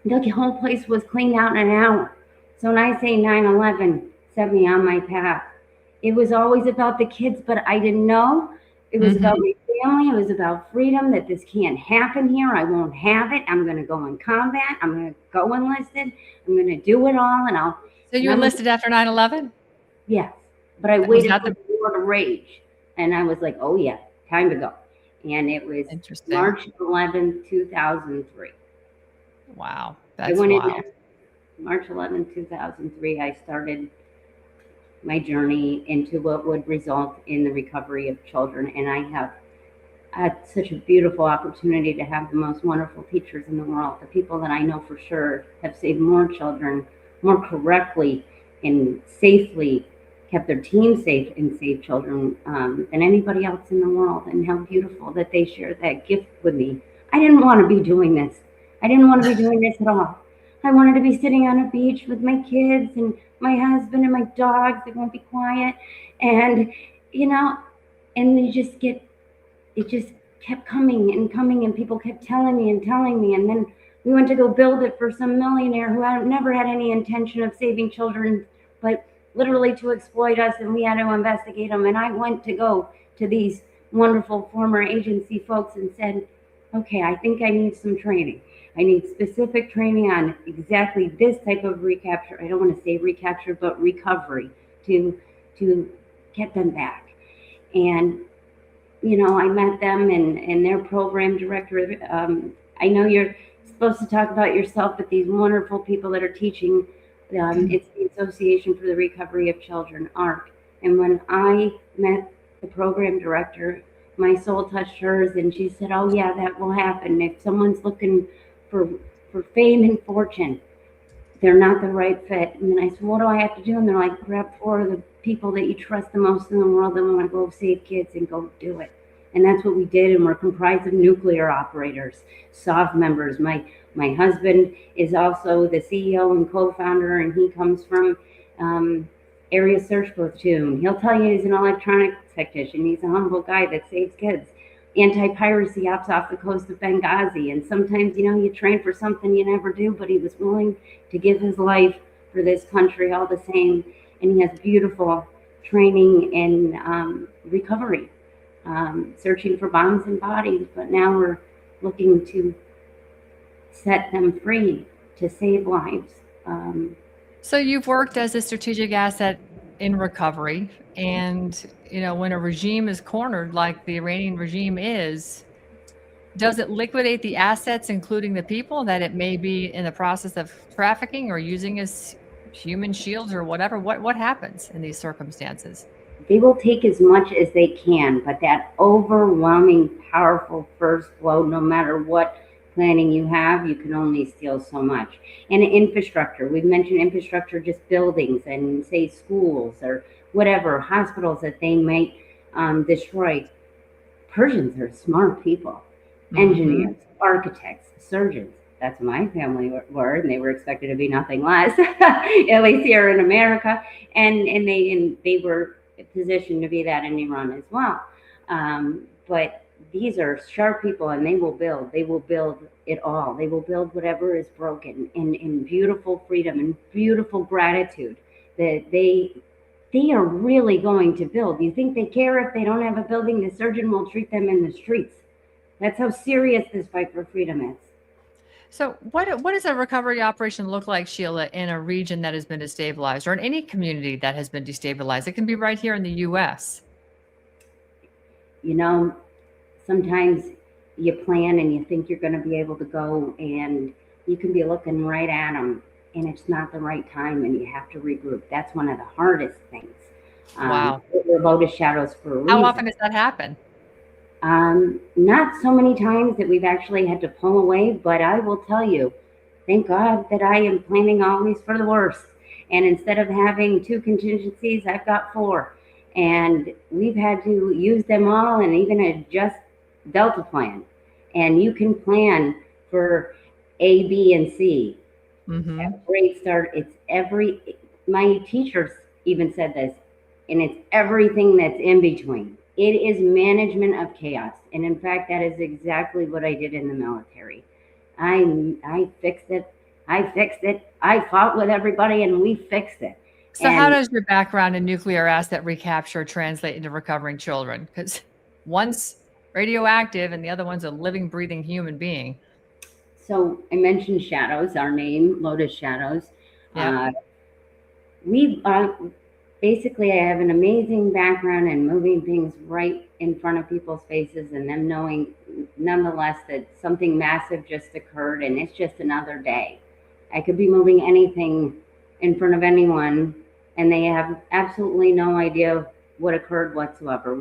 The whole place was cleaned out in an hour. So when I say 9/11 set me on my path, it was always about the kids, but I didn't know. It was about my family. It was about freedom, that this can't happen here. I won't have it. I'm going to go in combat. I'm going to go enlisted. I'm going to do it all. And So you enlisted after 9/11? Yes. But I waited for the war to rage. And I was like, oh, yeah, time to go. And it was March 11, 2003. Wow. That's wild. March 11, 2003, I started my journey into what would result in the recovery of children. And I have had such a beautiful opportunity to have the most wonderful teachers in the world. The people that I know for sure have saved more children more correctly and safely, kept their team safe and saved children than anybody else in the world. And how beautiful that they shared that gift with me. I didn't want to be doing this. I didn't want to be doing this at all. I wanted to be sitting on a beach with my kids and my husband and my dogs that won't be quiet. And, and it just kept coming and people kept telling me. And then we went to go build it for some millionaire who had never had any intention of saving children, but literally to exploit us, and we had to investigate them. And I went to go to these wonderful former agency folks and said, okay, I think I need some training. I need specific training on exactly this type of recapture. I don't want to say recapture, but recovery to get them back. And, I met them and their program director. I know you're supposed to talk about yourself, but these wonderful people that are teaching, it's the Association for the Recovery of Children, ARC. And when I met the program director, my soul touched hers, and she said, oh yeah, that will happen. If someone's looking for fame and fortune, they're not the right fit. And then I said, what do I have to do? And they're like, grab 4 of the people that you trust the most in the world and want to go save kids and go do it. And that's what we did. And we're comprised of nuclear operators, SOF members. My husband is also the CEO and co-founder, and he comes from Area Search Platoon. He'll tell you he's an electronics technician. He's a humble guy that saves kids. Anti-piracy ops off the coast of Benghazi. And sometimes, you train for something you never do, but he was willing to give his life for this country all the same. And he has beautiful training in recovery, searching for bombs and bodies. But now we're looking to set them free to save lives. So you've worked as a strategic asset in recovery, and when a regime is cornered like the Iranian regime is, does it liquidate the assets, including the people that it may be in the process of trafficking or using as human shields or whatever? What happens in these circumstances? They will take as much as they can, but that overwhelming, powerful first blow, no matter what planning you have, you can only steal so much. And infrastructure, we've mentioned infrastructure, just buildings and say schools or whatever, hospitals that they might destroy. Persians are smart people, engineers, architects, surgeons. That's what my family were, and they were expected to be nothing less, at least here in America. And they were positioned to be that in Iran as well. But these are sharp people, and they will build it all. They will build whatever is broken in beautiful freedom and beautiful gratitude that they are really going to build. Do you think they care if they don't have a building? The surgeon will treat them in the streets. That's how serious this fight for freedom is. So what does a recovery operation look like, Sheila, in a region that has been destabilized, or in any community that has been destabilized? It can be right here in the U.S. Sometimes you plan and you think you're going to be able to go, and you can be looking right at them, and it's not the right time, and you have to regroup. That's one of the hardest things. Wow. We're Lotus Shadows for a reason. How often does that happen? Not so many times that we've actually had to pull away, but I will tell you, thank God that I am planning always for the worst. And instead of having 2 contingencies, I've got 4. And we've had to use them all and even adjust Delta plan. and you can plan for A, B, and C. Mm-hmm. A great start. My teachers even said this, and it's everything that's in between. It is management of chaos. And in fact, that is exactly what I did in the military. I fixed it. I fought with everybody and we fixed it. So how And does your background in nuclear asset recapture translate into recovering children? Because one's radioactive and the other one's a living, breathing human being. so I mentioned Shadows, our name, Lotus Shadows. Yep. We basically, I have an amazing background in moving things right in front of people's faces and them knowing nonetheless that something massive just occurred and it's just another day. I could be moving anything in front of anyone and they have absolutely no idea what occurred whatsoever.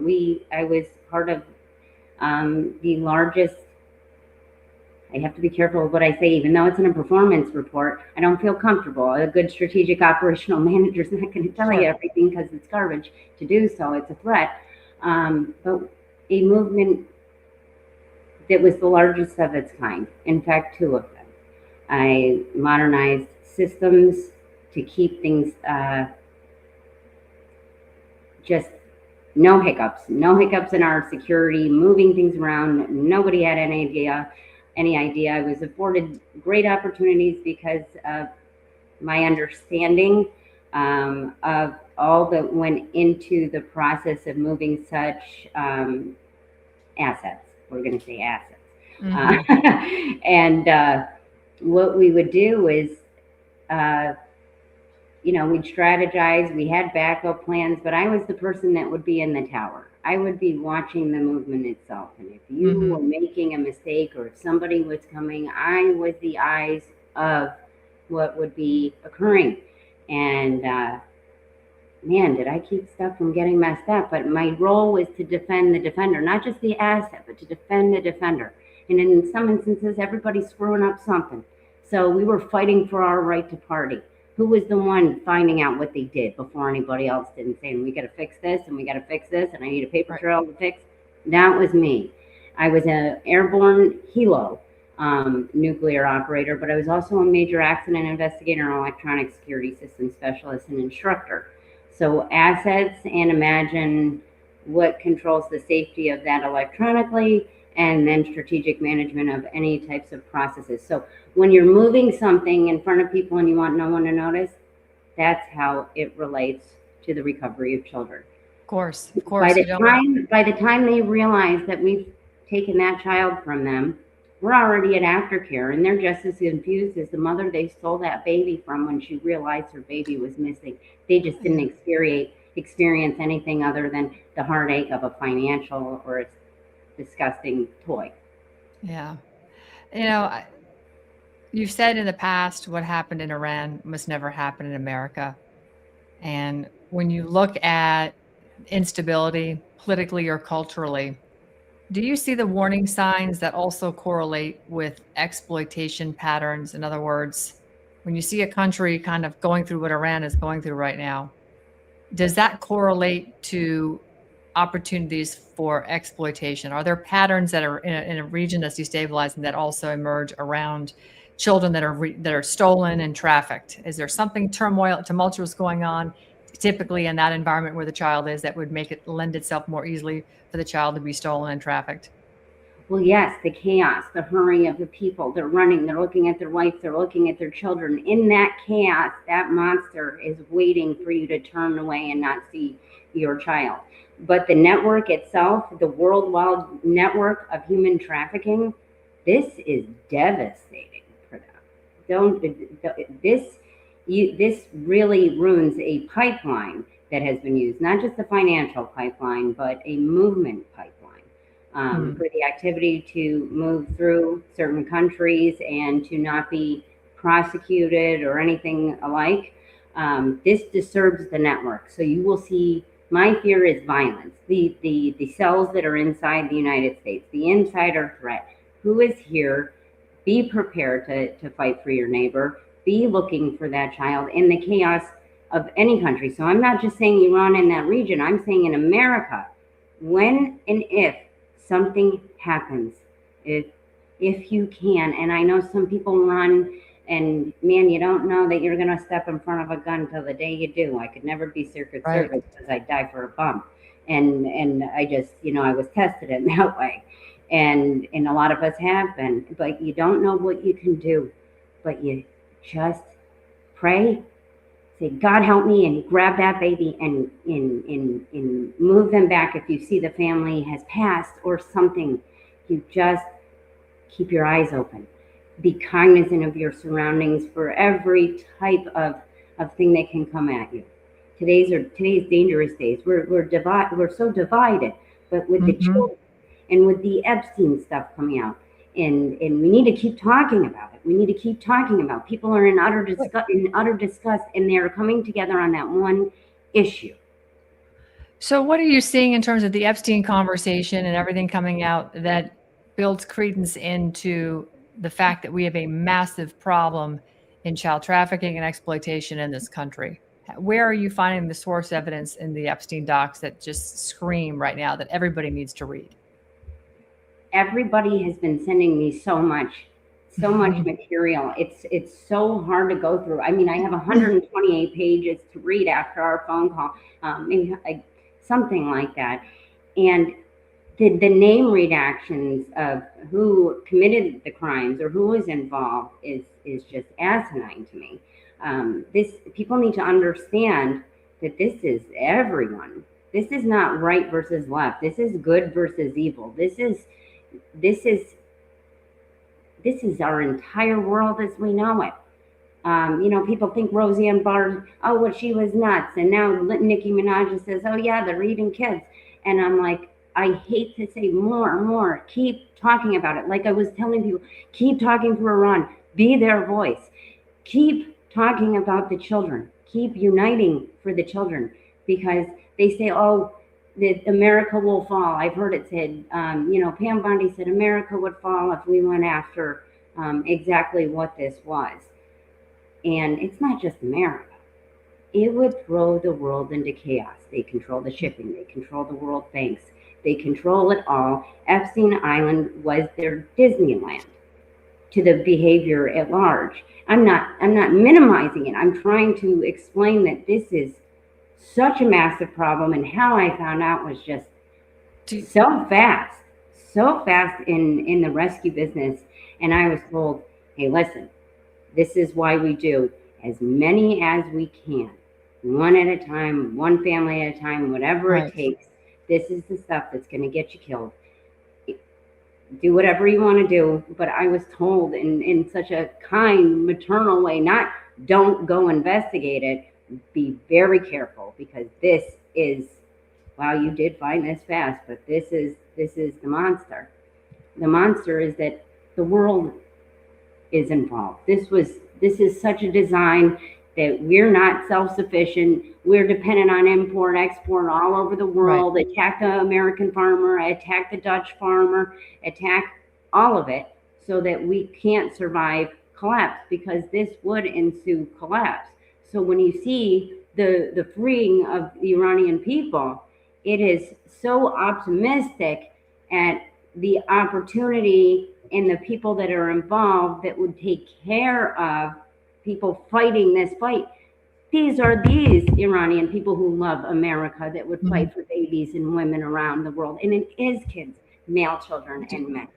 I was part of the largest, I have to be careful of what I say, even though it's in a performance report. I don't feel comfortable. A good strategic operational manager is not going to tell you everything because it's garbage to do so. It's a threat. But a movement that was the largest of its kind, in fact, two of them. I modernized systems to keep things just no hiccups in our security, moving things around. Nobody had any idea. I was afforded great opportunities because of my understanding of all that went into the process of moving such assets. We're going to say assets. Mm-hmm. And what we would do is, we'd strategize, we had backup plans, but I was the person that would be in the tower. I would be watching the movement itself. And if you were making a mistake or if somebody was coming, I was the eyes of what would be occurring. And man, did I keep stuff from getting messed up. But my role was to defend the defender, not just the asset, but to defend the defender. And in some instances, everybody's screwing up something. So we were fighting for our right to party. Who was the one finding out what they did before anybody else did and saying, we got to fix this and we got to fix this and I need a paper trail to fix? That was me. I was an airborne helo nuclear operator, but I was also a major accident investigator and electronic security system specialist and instructor. So assets, and imagine what controls the safety of that electronically, and then strategic management of any types of processes. So when you're moving something in front of people and you want no one to notice, that's how it relates to the recovery of children. Of course. By the time they realize that we've taken that child from them, we're already at aftercare, and they're just as confused as the mother they stole that baby from when she realized her baby was missing. They just didn't experience anything other than the heartache of a financial or a disgusting toy. Yeah. You've said in the past what happened in Iran must never happen in America. And when you look at instability politically or culturally, do you see the warning signs that also correlate with exploitation patterns? In other words, when you see a country kind of going through what Iran is going through right now, does that correlate to opportunities for exploitation? Are there patterns that are in a region that's destabilizing that also emerge around children that are stolen and trafficked? Is there something tumultuous going on typically in that environment where the child is that would make it lend itself more easily for the child to be stolen and trafficked? Well, yes, the chaos, the hurrying of the people. They're running, they're looking at their wife, they're looking at their children. In that chaos, that monster is waiting for you to turn away and not see your child. But the network itself, the worldwide network of human trafficking, this is devastating for them. This really ruins a pipeline that has been used, not just a financial pipeline, but a movement pipeline. For the activity to move through certain countries and to not be prosecuted or anything alike. This disturbs the network. So you will see, my fear is violence. The cells that are inside the United States, the insider threat. Who is here? Be prepared to fight for your neighbor. Be looking for that child in the chaos of any country. So I'm not just saying Iran in that region. I'm saying in America, when and if something happens, if if you can. And I know some people run, and man, you don't know that you're going to step in front of a gun till the day you do. I could never be Secret Right. Service because I'd die for a bump. And I just, I was tested in that way. And a lot of us have been, but you don't know what you can do, but you just pray, say, God help me, and grab that baby and move them back. If you see the family has passed or something, you just keep your eyes open. Be cognizant of your surroundings for every type of thing that can come at you. Today's dangerous days. We're so divided, but with the children and with the Epstein stuff coming out, and we need to keep talking about it. We need to keep talking about. People are in utter disgust, and they're coming together on that one issue. So what are you seeing in terms of the Epstein conversation and everything coming out that builds credence into the fact that we have a massive problem in child trafficking and exploitation in this country? Where are you finding the source evidence in the Epstein docs that just scream right now that everybody needs to read? Everybody has been sending me so much material. It's so hard to go through. I mean, I have 128 pages to read after our phone call, something like that. And the name redactions of who committed the crimes or who was involved is just asinine to me. People need to understand that this is everyone. This is not right versus left. This is good versus evil. This is our entire world as we know it. People think Roseanne Barr, well, she was nuts. And now Nicki Minaj says, oh yeah, they're eating kids. And I'm like, I hate to say more. Keep talking about it. Like I was telling people, keep talking for Iran. Be their voice. Keep talking about the children. Keep uniting for the children, because they say, oh, that America will fall. I've heard it said, Pam Bondi said America would fall if we went after exactly what this was. And it's not just America. It would throw the world into chaos. They control the shipping. They control the world banks. They control it all. Epstein Island was their Disneyland to the behavior at large. I'm not minimizing it. I'm trying to explain that this is such a massive problem, and how I found out was just so fast in the rescue business. And I was told, hey, listen, this is why we do as many as we can, one at a time, one family at a time, whatever it takes. This is the stuff that's going to get you killed. Do whatever you want to do. But I was told in such a kind, maternal way, not don't go investigate it. Be very careful, because this is, wow, you did find this fast, but this is the monster. The monster is that the world is involved. This is such a design that we're not self-sufficient. We're dependent on import, export all over the world. Right. Attack the American farmer, attack the Dutch farmer, attack all of it, so that we can't survive collapse, because this would ensue collapse. So when you see the freeing of the Iranian people, it is so optimistic at the opportunity and the people that are involved that would take care of people fighting this fight. These are these Iranian people who love America that would fight for babies and women around the world. And it is kids, male children and men.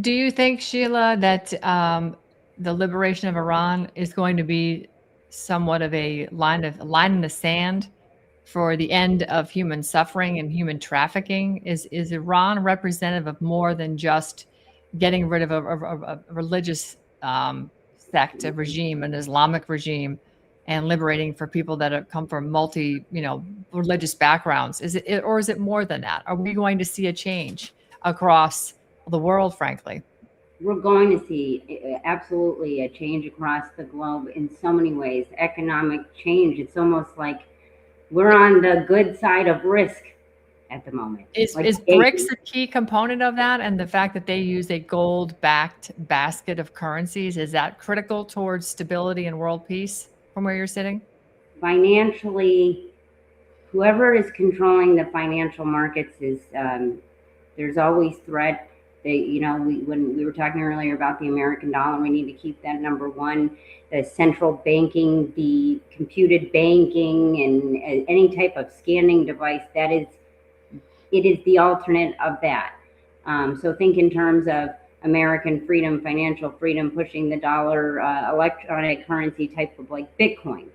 Do you think, Sheila, that the liberation of Iran is going to be somewhat of a line in the sand for the end of human suffering and human trafficking? Is Iran representative of more than just getting rid of a religious sect, a regime, an Islamic regime, and liberating for people that have come from religious backgrounds? Is it more than that? Are we going to see a change across the world, frankly? We're going to see absolutely a change across the globe in so many ways. Economic change. It's almost like we're on the good side of risk at the moment. Is BRICS a key component of that? And the fact that they use a gold-backed basket of currencies, is that critical towards stability and world peace from where you're sitting? Financially, whoever is controlling the financial markets is, there's always threat. when we were talking earlier about the American dollar, we need to keep that number one. The central banking, the computed banking, and any type of scanning device, it is the alternate of that. So think in terms of American freedom, financial freedom, pushing the dollar, electronic currency type of like Bitcoin,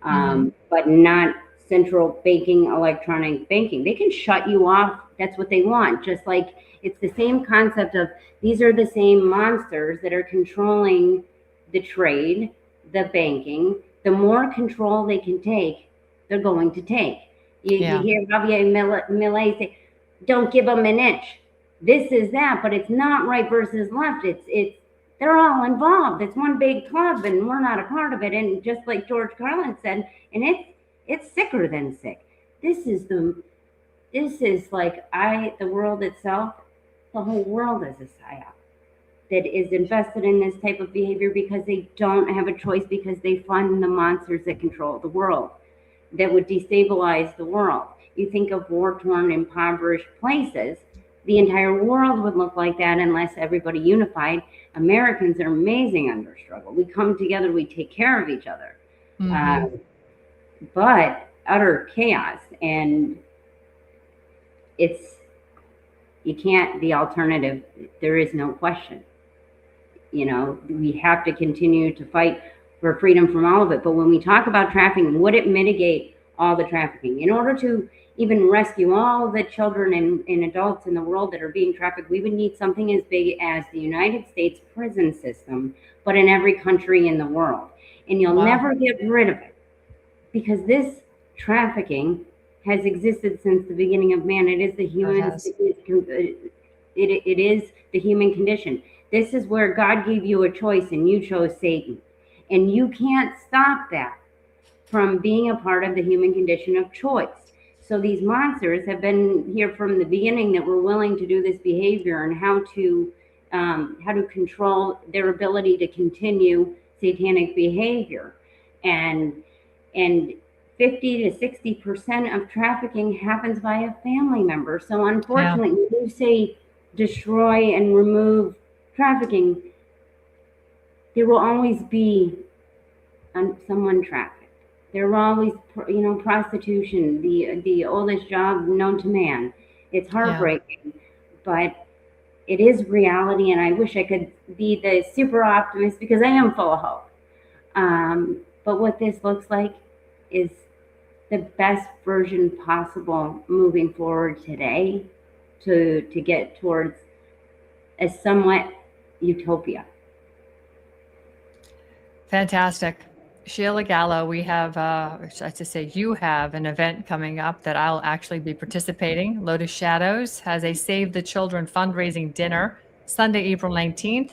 but not central banking, electronic banking. They can shut you off. That's what they want. Just like it's the same concept of these are the same monsters that are controlling the trade, the banking. The more control they can take, they're going to take. You hear Javier Milei say, don't give them an inch. This is that, but it's not right versus left. It's they're all involved. It's one big club, and we're not a part of it. And just like George Carlin said, and it's sicker than sick. This is like the world itself. The whole world is a psyop that is invested in this type of behavior because they don't have a choice, because they fund the monsters that control the world, that would destabilize the world. You think of war-torn, impoverished places, the entire world would look like that unless everybody unified. Americans are amazing under struggle. We come together, we take care of each other. But utter chaos, and the alternative, there is no question. We have to continue to fight for freedom from all of it. But when we talk about trafficking, would it mitigate all the trafficking? In order to even rescue all the children and adults in the world that are being trafficked, we would need something as big as the United States prison system, but in every country in the world. And you'll never get rid of it, because this trafficking has existed since the beginning of man. It is the human. It is the human condition. This is where God gave you a choice, and you chose Satan, and you can't stop that from being a part of the human condition of choice. So these monsters have been here from the beginning, that were willing to do this behavior, and how to control their ability to continue satanic behavior. And 50 to 60% of trafficking happens by a family member. So unfortunately, when you say destroy and remove trafficking, there will always be someone trafficked. There will always, prostitution, the oldest job known to man. It's heartbreaking, but it is reality. And I wish I could be the super optimist, because I am full of hope. But what this looks like is the best version possible moving forward today to get towards a somewhat utopia. Fantastic. Sheila Gallo, we have, you have an event coming up that I'll actually be participating. Lotus Shadows has a Save the Children fundraising dinner Sunday, April 19th,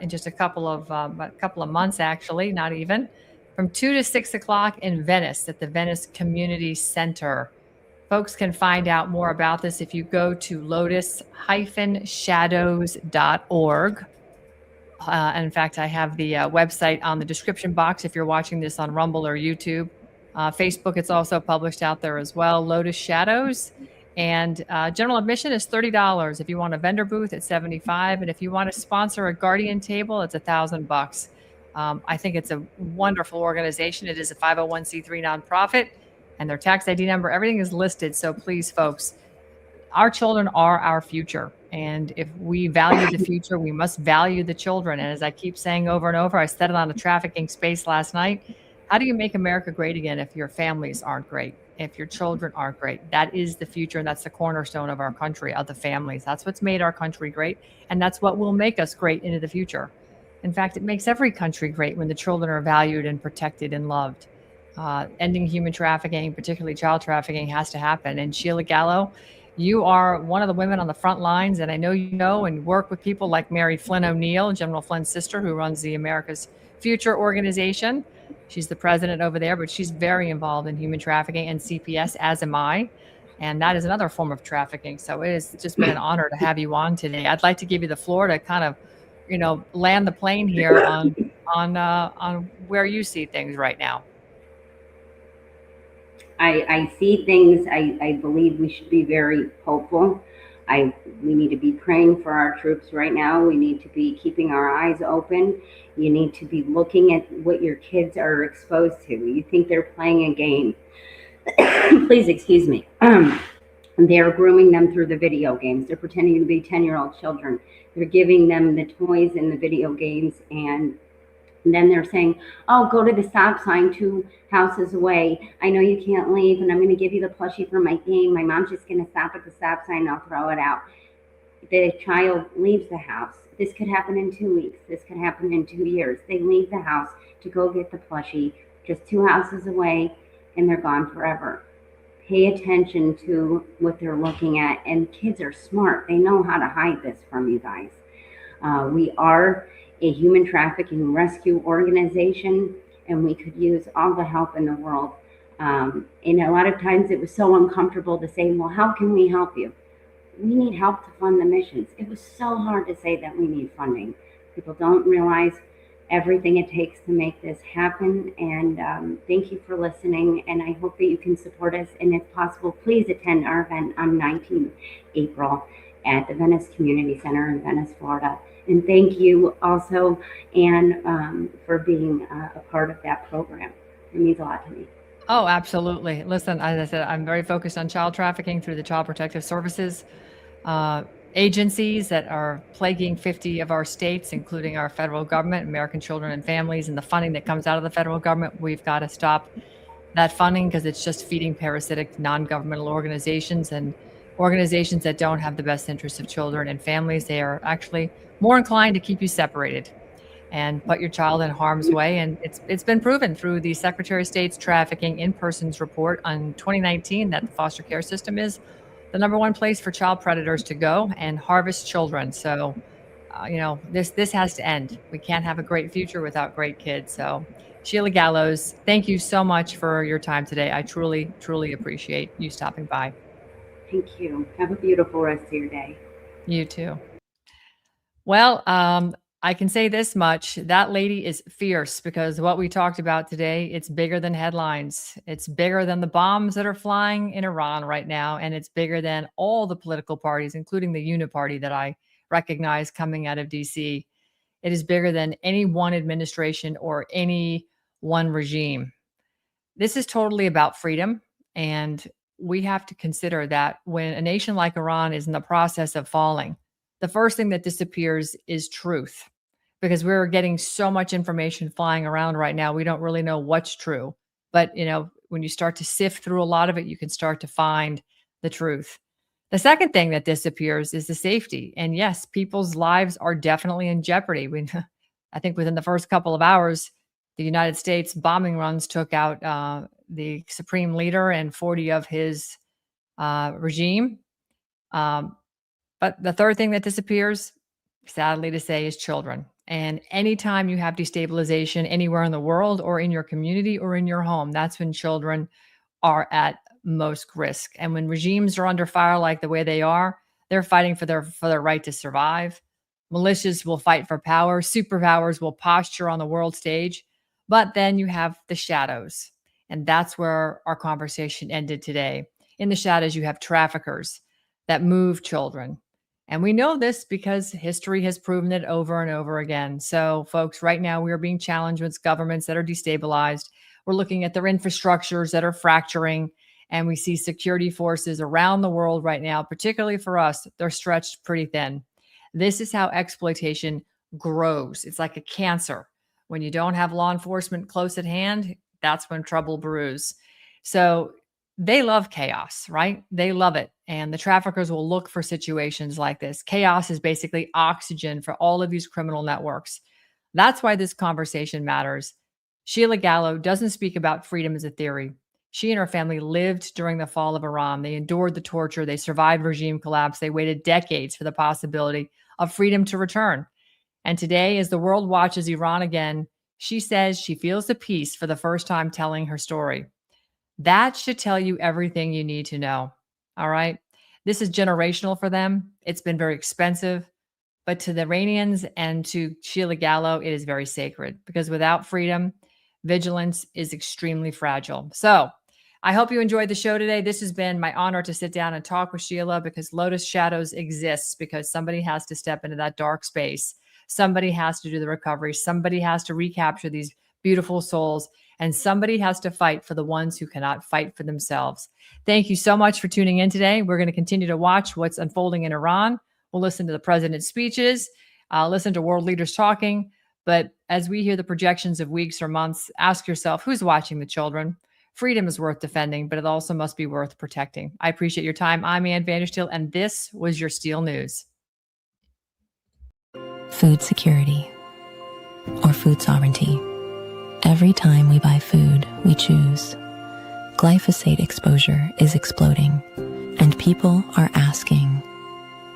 in just a couple of months, actually, not even, from 2 to 6 o'clock in Venice at the Venice Community Center. Folks can find out more about this if you go to lotus-shadows.org. In fact, I have the website on the description box if you're watching this on Rumble or YouTube. Facebook, it's also published out there as well, Lotus Shadows. And general admission is $30. If you want a vendor booth, it's $75. And if you want to sponsor a guardian table, it's $1,000. I think it's a wonderful organization. It is a 501c3 nonprofit, and their tax ID number, everything is listed. So please, folks, our children are our future. And if we value the future, we must value the children. And as I keep saying over and over, I said it on the trafficking space last night. How do you make America great again if your families aren't great, if your children aren't great? That is the future, and that's the cornerstone of our country, of the families. That's what's made our country great, and that's what will make us great into the future. In fact, it makes every country great when the children are valued and protected and loved. Ending human trafficking, particularly child trafficking, has to happen. And Sheila Gallo, you are one of the women on the front lines, and I know you know and work with people like Mary Flynn O'Neill, General Flynn's sister, who runs the America's Future organization. She's the president over there, but she's very involved in human trafficking and CPS, as am I. And that is another form of trafficking. So it has just been an honor to have you on today. I'd like to give you the floor to kind of, land the plane here on where you see things right now. I see things. I believe we should be very hopeful. We need to be praying for our troops right now. We need to be keeping our eyes open. You need to be looking at what your kids are exposed to. You think they're playing a game. Please excuse me. They're grooming them through the video games. They're pretending to be 10-year-old children. They're giving them the toys in the video games, and then they're saying, oh, go to the stop sign 2 houses away. I know you can't leave, and I'm going to give you the plushie for my game. My mom's just going to stop at the stop sign, and I'll throw it out. The child leaves the house. This could happen in 2 weeks. This could happen in 2 years. They leave the house to go get the plushie just 2 houses away, and they're gone forever. Pay attention to what they're looking at, and kids are smart. They know how to hide this from you guys. We are a human trafficking rescue organization, and we could use all the help in the world. And a lot of times it was so uncomfortable to say, well, how can we help you? We need help to fund the missions. It was so hard to say that we need funding. People don't realize everything it takes to make this happen. And thank you for listening. And I hope that you can support us. And if possible, please attend our event on 19th April at the Venice Community Center in Venice, Florida. And thank you also, Anne, for being a part of that program. It means a lot to me. Oh, absolutely. Listen, as I said, I'm very focused on child trafficking through the Child Protective Services agencies that are plaguing 50 of our states, including our federal government, American Children and Families, and the funding that comes out of the federal government. We've got to stop that funding because it's just feeding parasitic non-governmental organizations and organizations that don't have the best interests of children and families. They are actually more inclined to keep you separated and put your child in harm's way. And it's been proven through the Secretary of State's Trafficking in Persons report on 2019 that the foster care system is the #1 place for child predators to go and harvest children. So, this has to end. We can't have a great future without great kids. So, Sheila Gallows, thank you so much for your time today. I truly, truly appreciate you stopping by. Thank you. Have a beautiful rest of your day. You too. Well, I can say this much. That lady is fierce because what we talked about today, it's bigger than headlines. It's bigger than the bombs that are flying in Iran right now. And it's bigger than all the political parties, including the Uniparty that I recognize coming out of DC. It is bigger than any one administration or any one regime. This is totally about freedom. And we have to consider that when a nation like Iran is in the process of falling, the first thing that disappears is truth, because we're getting so much information flying around right now. We don't really know what's true. But, when you start to sift through a lot of it, you can start to find the truth. The second thing that disappears is the safety. And yes, people's lives are definitely in jeopardy. I think within the first couple of hours, the United States bombing runs took out the supreme leader and 40 of his regime. But the third thing that disappears, sadly to say, is children. And anytime you have destabilization anywhere in the world or in your community or in your home, that's when children are at most risk. And when regimes are under fire like the way they are, they're fighting for their right to survive. Militias will fight for power. Superpowers will posture on the world stage. But then you have the shadows. And that's where our conversation ended today. In the shadows, you have traffickers that move children. And we know this because history has proven it over and over again. So, folks, right now we are being challenged with governments that are destabilized. We're looking at their infrastructures that are fracturing. And we see security forces around the world right now, particularly for us, they're stretched pretty thin. This is how exploitation grows. It's like a cancer. When you don't have law enforcement close at hand, that's when trouble brews. So they love chaos, right? They love it. And the traffickers will look for situations like this. Chaos is basically oxygen for all of these criminal networks. That's why this conversation matters. Sheila Gallo doesn't speak about freedom as a theory. She and her family lived during the fall of Iran. They endured the torture. They survived regime collapse. They waited decades for the possibility of freedom to return. And today, as the world watches Iran again, she says she feels the peace for the first time telling her story. That should tell you everything you need to know. All right. This is generational for them. It's been very expensive. But to the Iranians and to Sheila Gallo, it is very sacred because without freedom, vigilance is extremely fragile. So I hope you enjoyed the show today. This has been my honor to sit down and talk with Sheila, because Lotus Shadows exists because somebody has to step into that dark space. Somebody has to do the recovery. Somebody has to recapture these beautiful souls, and somebody has to fight for the ones who cannot fight for themselves. Thank you so much for tuning in today. We're going to continue to watch what's unfolding in Iran. We'll listen to the president's speeches, listen to world leaders talking. But as we hear the projections of weeks or months, ask yourself, who's watching the children? Freedom is worth defending, but it also must be worth protecting. I appreciate your time. I'm Ann Vandersteel, and this was your Steel News. Food security or food sovereignty. Every time we buy food, we choose. Glyphosate exposure is exploding, and people are asking,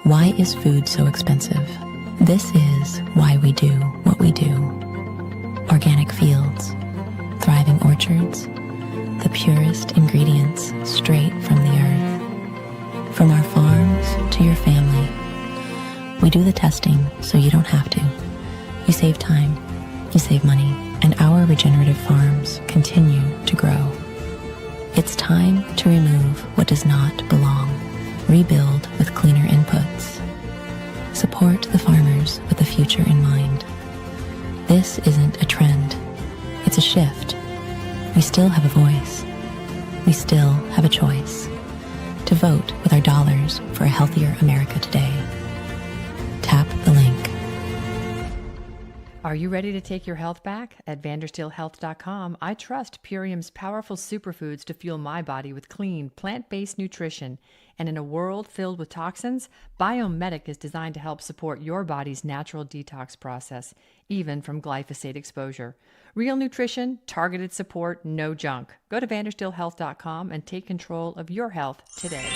why is food so expensive? This is why we do what we do. Organic fields, thriving orchards, the purest ingredients straight from the earth. From our farms to your family, we do the testing so you don't have to. You save time, you save money, and our regenerative farms continue to grow. It's time to remove what does not belong. Rebuild with cleaner inputs. Support the farmers with the future in mind. This isn't a trend, it's a shift. We still have a voice. We still have a choice to vote with our dollars for a healthier America today. Tap the link. Are you ready to take your health back? At VandersteelHealth.com, I trust Purium's powerful superfoods to fuel my body with clean, plant-based nutrition. And in a world filled with toxins, Biomedic is designed to help support your body's natural detox process, even from glyphosate exposure. Real nutrition, targeted support, no junk. Go to VandersteelHealth.com and take control of your health today.